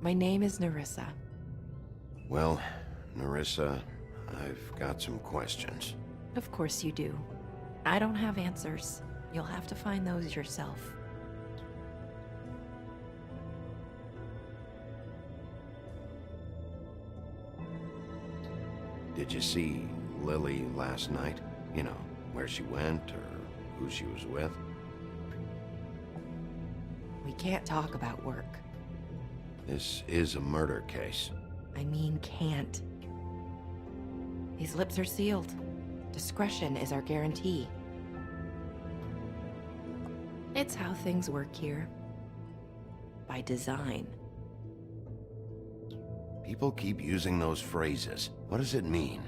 My name is Nerissa. Well, Nerissa, I've got some questions. Of course you do. I don't have answers. You'll have to find those yourself. Did you see Lily last night? You know, where she went or who she was with? We can't talk about work. This is a murder case. I mean can't. These lips are sealed. Discretion is our guarantee. It's how things work here. By design. People keep using those phrases. What does it mean?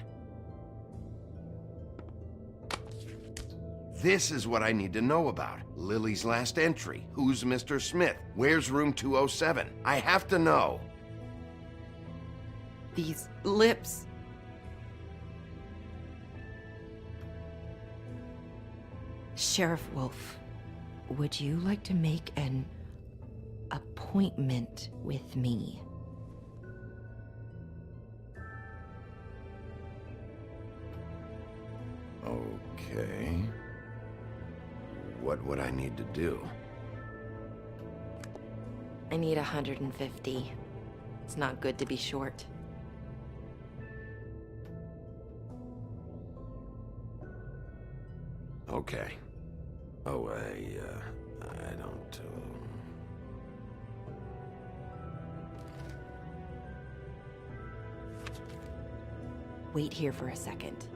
This is what I need to know about. Lily's last entry. Who's Mr. Smith? Where's room 207? I have to know. These lips. Sheriff Wolf, would you like to make an appointment with me? Okay. What would I need to do? I need 150. It's not good to be short. Okay. Oh, I don't, Wait here for a second.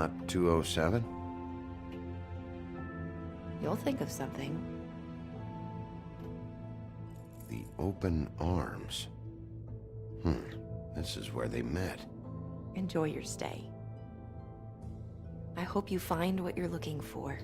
Not 207? You'll think of something. The Open Arms. This is where they met. Enjoy your stay. I hope you find what you're looking for.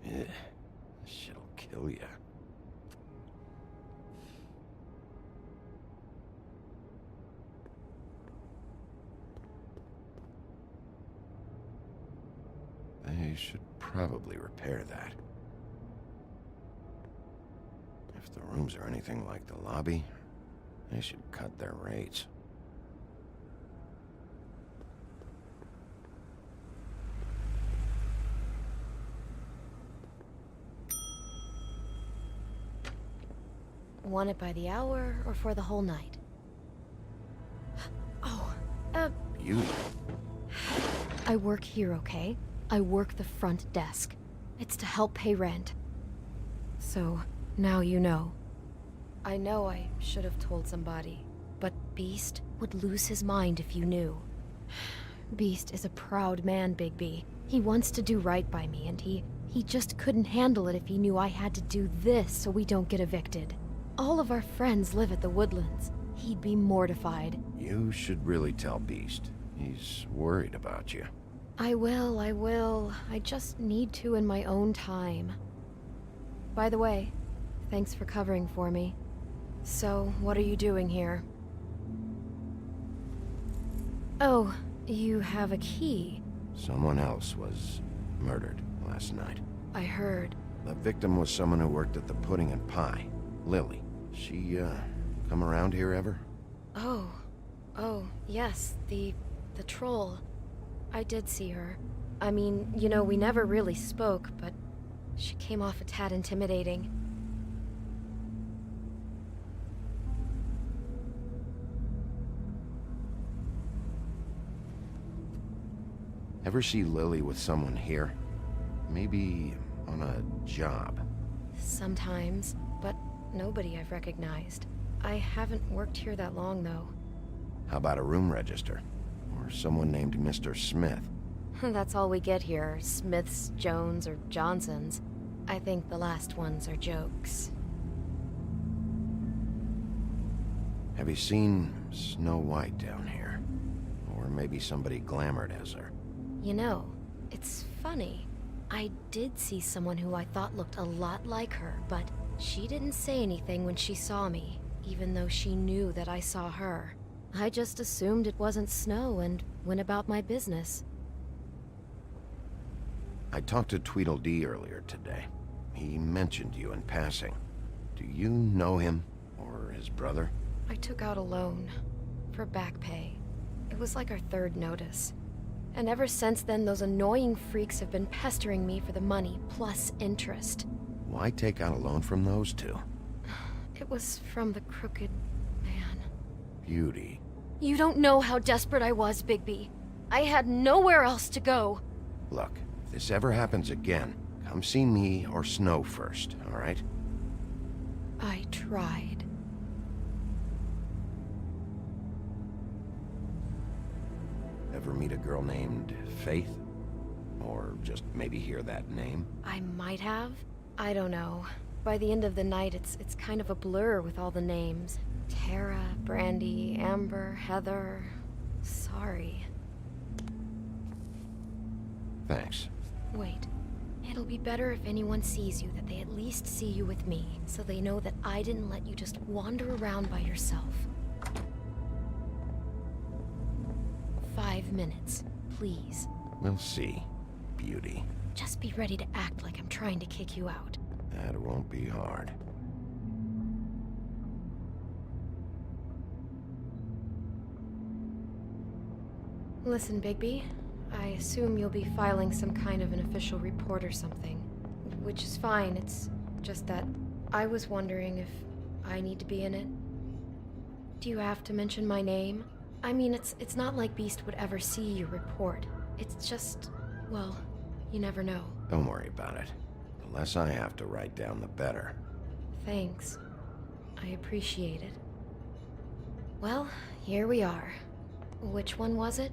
This shit'll kill ya. They should probably repair that. If the rooms are anything like the lobby, they should cut their rates. Want it by the hour or for the whole night? Oh, You? I work here, okay? I work the front desk. It's to help pay rent. So, now you know. I know I should have told somebody, but Beast would lose his mind if you knew. Beast is a proud man, Bigby. He wants to do right by me, and he just couldn't handle it if he knew I had to do this so we don't get evicted. All of our friends live at the Woodlands. He'd be mortified. You should really tell Beast. He's worried about you. I will. I just need to in my own time. By the way, thanks for covering for me. So, what are you doing here? Oh, you have a key. Someone else was murdered last night. I heard. The victim was someone who worked at the Pudding and Pie. Lily. She, come around here ever? Oh, yes, the troll. I did see her. I mean, you know, we never really spoke, but she came off a tad intimidating. Ever see Lily with someone here? Maybe on a job? Sometimes, but nobody I've recognized. I haven't worked here that long, though. How about a room register? Or someone named Mr. Smith? That's all we get here, Smiths, Jones, or Johnsons. I think the last ones are jokes. Have you seen Snow White down here? Or maybe somebody glamored as her? You know, it's funny. I did see someone who I thought looked a lot like her, but she didn't say anything when she saw me, even though she knew that I saw her. I just assumed it wasn't Snow and went about my business. I talked to Tweedledee earlier today. He mentioned you in passing. Do you know him? Or his brother? I took out a loan. For back pay. It was like our third notice. And ever since then, those annoying freaks have been pestering me for the money, plus interest. Why take out a loan from those two? It was from the Crooked Man. Beauty. You don't know how desperate I was, Bigby. I had nowhere else to go. Look, if this ever happens again, come see me or Snow first, all right? I tried. Ever meet a girl named Faith? Or just maybe hear that name? I might have. I don't know. By the end of the night, it's kind of a blur with all the names. Tara, Brandy, Amber, Heather... Sorry. Thanks. Wait. It'll be better if anyone sees you that they at least see you with me, so they know that I didn't let you just wander around by yourself. 5 minutes, please. We'll see, Beauty. Just be ready to act like I'm trying to kick you out. That won't be hard. Listen, Bigby. I assume you'll be filing some kind of an official report or something. Which is fine, it's just that I was wondering if I need to be in it. Do you have to mention my name? I mean, it's not like Beast would ever see your report. It's just, well, you never know. Don't worry about it. The less I have to write down, the better. Thanks. I appreciate it. Well, here we are. Which one was it?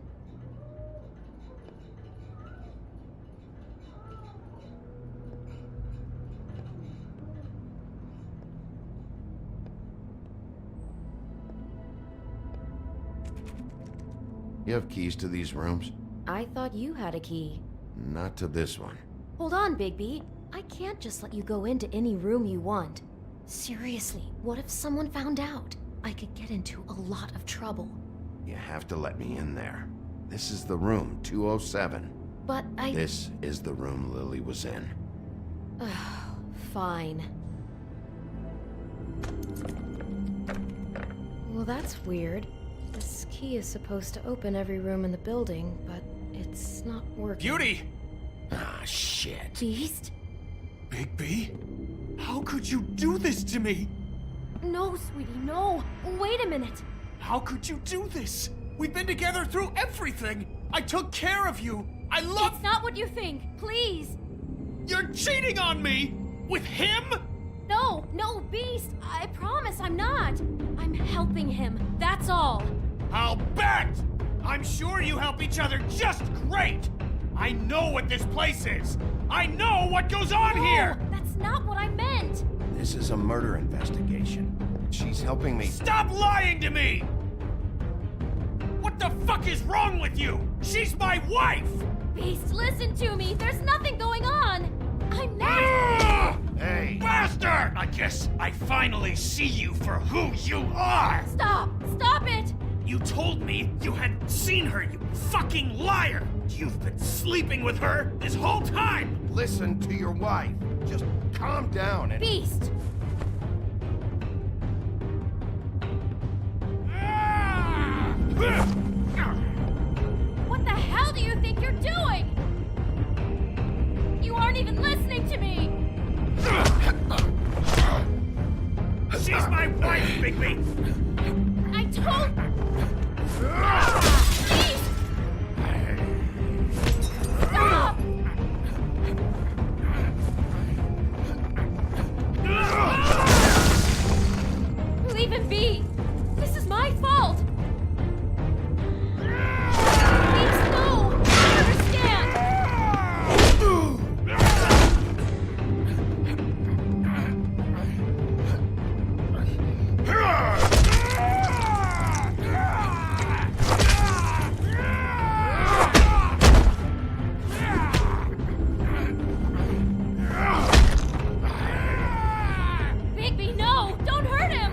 You have keys to these rooms? I thought you had a key. Not to this one. Hold on, Bigby. I can't just let you go into any room you want. Seriously, what if someone found out? I could get into a lot of trouble. You have to let me in there. This is the room, 207. But This is the room Lily was in. Fine. Well, that's weird. This key is supposed to open every room in the building, but it's not working. Beauty! Ah, shit. Beast? Bigby? How could you do this to me? No, sweetie, no. Wait a minute. How could you do this? We've been together through everything. I took care of you. I love... It's not what you think. Please. You're cheating on me! With him? No, Beast. I promise I'm not. I'm helping him. That's all. I'll bet! I'm sure you help each other just great! I know what this place is! I know what goes on here! That's not what I meant! This is a murder investigation. She's helping me. Stop lying to me! What the fuck is wrong with you? She's my wife! Beast, listen to me! There's nothing going on! I'm not... Hey! Bastard! I guess I finally see you for who you are! Stop! Stop it! You told me you had seen her, you fucking liar! You've been sleeping with her this whole time! Listen to your wife. Just calm down and... Beast! What the hell do you think you're doing? You aren't even listening to me! She's my wife, Bigby! I told... Beast! Stop! Leave him be! This is my fault! Beast, no! I understand! Bigby, no! Don't hurt him!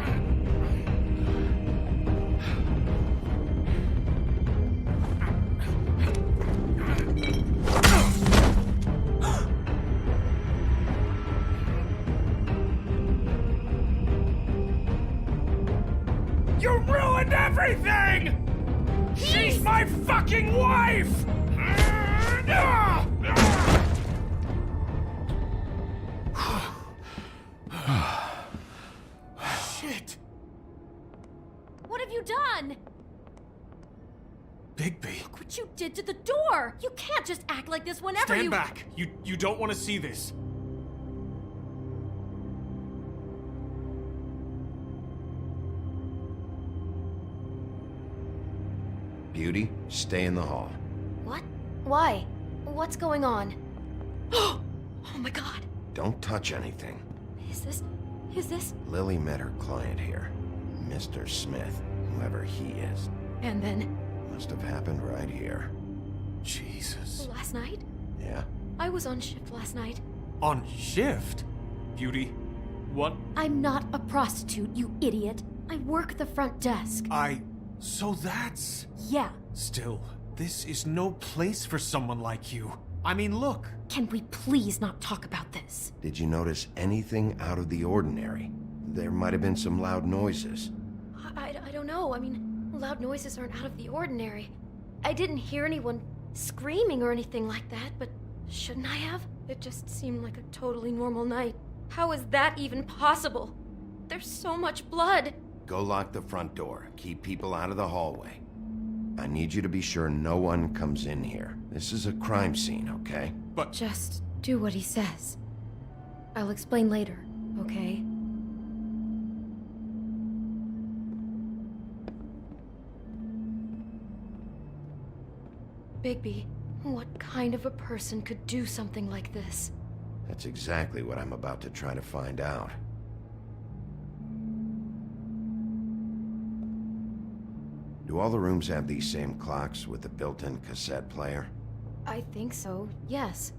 You ruined everything! She's my fucking wife! Shit! What have you done? Bigby. Look what you did to the door! You can't just act like this whenever Stand you- back! You don't want to see this. Beauty, stay in the hall. What? Why? What's going on? Oh my god. Don't touch anything. Is this? Lily met her client here, Mr. Smith, whoever he is. And then? Must have happened right here. Jesus. Last night? Yeah? I was on shift last night. On shift? Beauty, what? I'm not a prostitute, you idiot. I work the front desk. So that's... Yeah. Still, this is no place for someone like you. I mean, look. Can we please not talk about this? Did you notice anything out of the ordinary? There might have been some loud noises. I don't know. I mean, loud noises aren't out of the ordinary. I didn't hear anyone screaming or anything like that, but shouldn't I have? It just seemed like a totally normal night. How is that even possible? There's so much blood. Go lock the front door. Keep people out of the hallway. I need you to be sure no one comes in here. This is a crime scene, okay? But... Just do what he says. I'll explain later, okay? Bigby, what kind of a person could do something like this? That's exactly what I'm about to try to find out. Do all the rooms have these same clocks with the built-in cassette player? I think so, yes.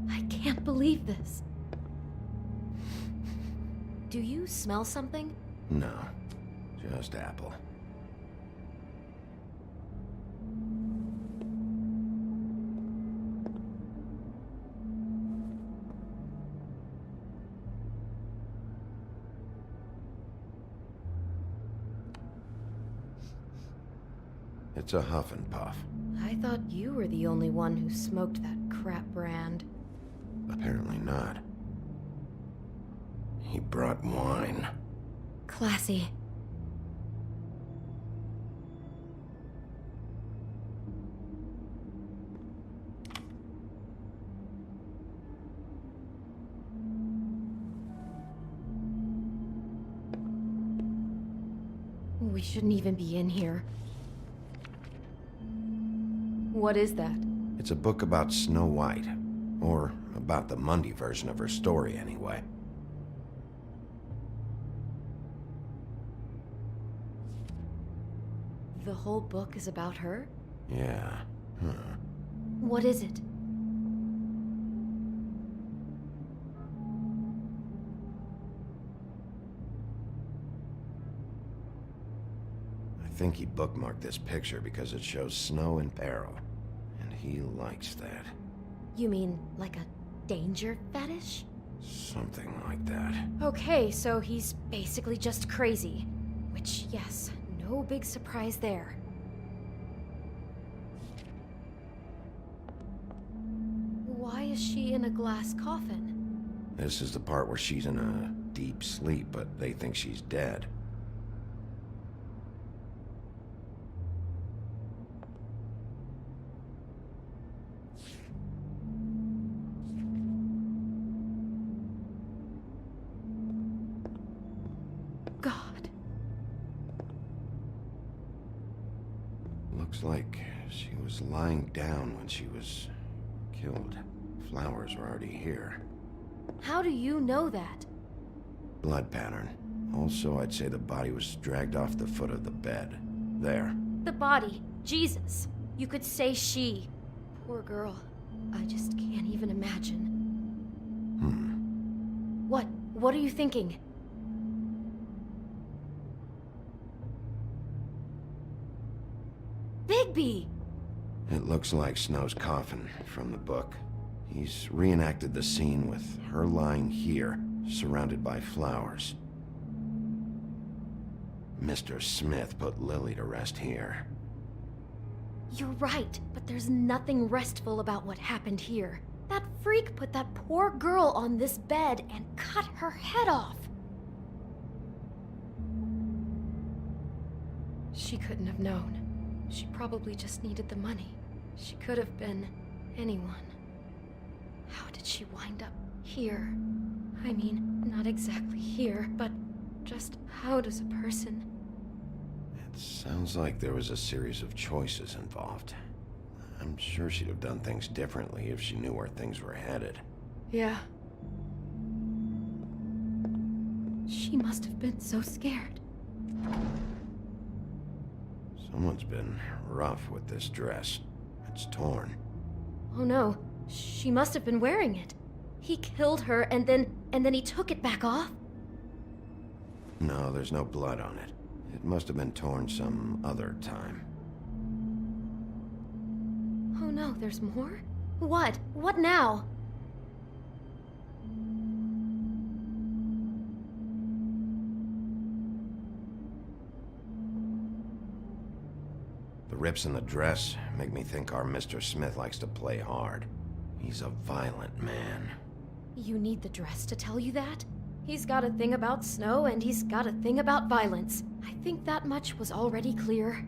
I can't believe this. Do you smell something? No, just apple. It's a Huff and Puff. I thought you were the only one who smoked that crap brand. Apparently not. He brought wine. Classy. We shouldn't even be in here. What is that? It's a book about Snow White. Or about the Mundy version of her story, anyway. The whole book is about her? Yeah. Huh. What is it? I think he bookmarked this picture because it shows snow in peril. And he likes that. You mean like a danger fetish? Something like that. Okay, so he's basically just crazy. Which, yes, no big surprise there. Why is she in a glass coffin? This is the part where she's in a deep sleep, but they think she's dead. God. Looks like she was lying down when she was killed. Flowers were already here. How do you know that? Blood pattern. Also, I'd say the body was dragged off the foot of the bed. There. The body. Jesus. You could say she. Poor girl. I just can't even imagine. What? What are you thinking? Bigby! It looks like Snow's coffin from the book. He's reenacted the scene with her lying here, surrounded by flowers. Mr. Smith put Lily to rest here. You're right, but there's nothing restful about what happened here. That freak put that poor girl on this bed and cut her head off. She couldn't have known. She probably just needed the money. She could have been anyone. How did she wind up here? I mean, not exactly here, but just how does a person... It sounds like there was a series of choices involved. I'm sure she'd have done things differently if she knew where things were headed. Yeah. She must have been so scared. Someone's been rough with this dress. It's torn. Oh no, she must have been wearing it. He killed her and then he took it back off? No, there's no blood on it. It must have been torn some other time. Oh no, there's more? What? What now? The rips in the dress make me think our Mr. Smith likes to play hard. He's a violent man. You need the dress to tell you that? He's got a thing about snow and he's got a thing about violence. I think that much was already clear.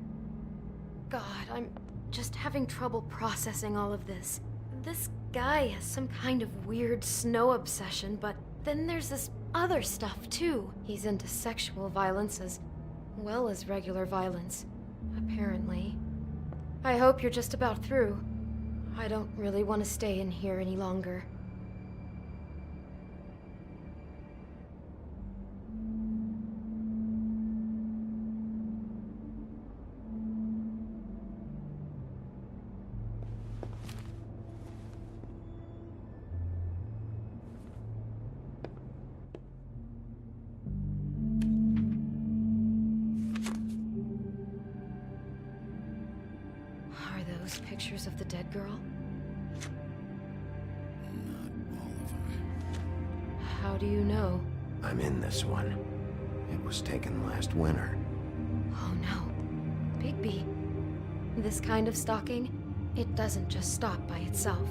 God, I'm just having trouble processing all of this. This guy has some kind of weird snow obsession, but then there's this other stuff too. He's into sexual violence as well as regular violence, apparently. I hope you're just about through. I don't really want to stay in here any longer. Are those pictures of the dead girl? Not all of them. How do you know? I'm in this one. It was taken last winter. Oh no. Bigby. This kind of stalking, it doesn't just stop by itself.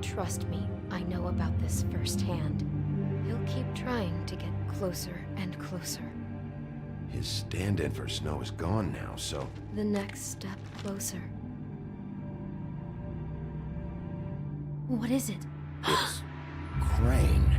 Trust me, I know about this firsthand. He'll keep trying to get closer and closer. His stand-in for Snow is gone now, so... The next step closer. What is it? It's... Crane.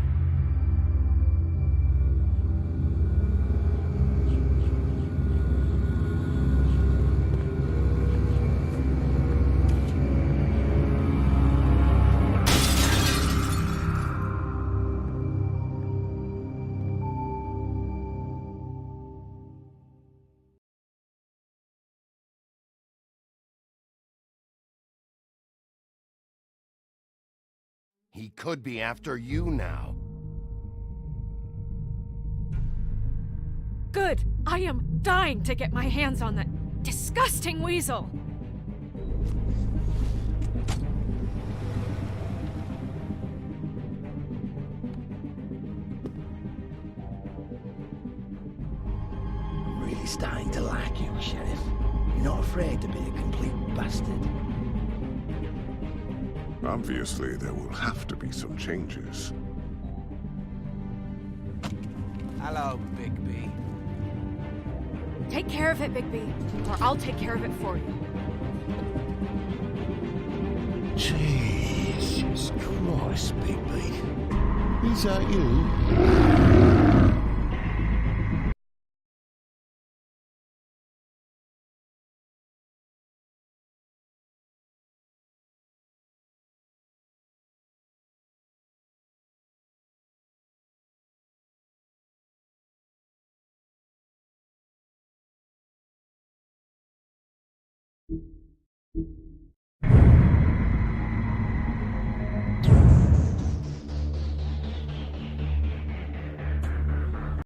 He could be after you now. Good! I am dying to get my hands on that disgusting weasel! I'm really starting to like you, Sheriff. You're not afraid to be a complete bastard. Obviously, there will have to be some changes. Hello, Bigby. Take care of it, Bigby, or I'll take care of it for you. Jesus Christ, Bigby. Is that you?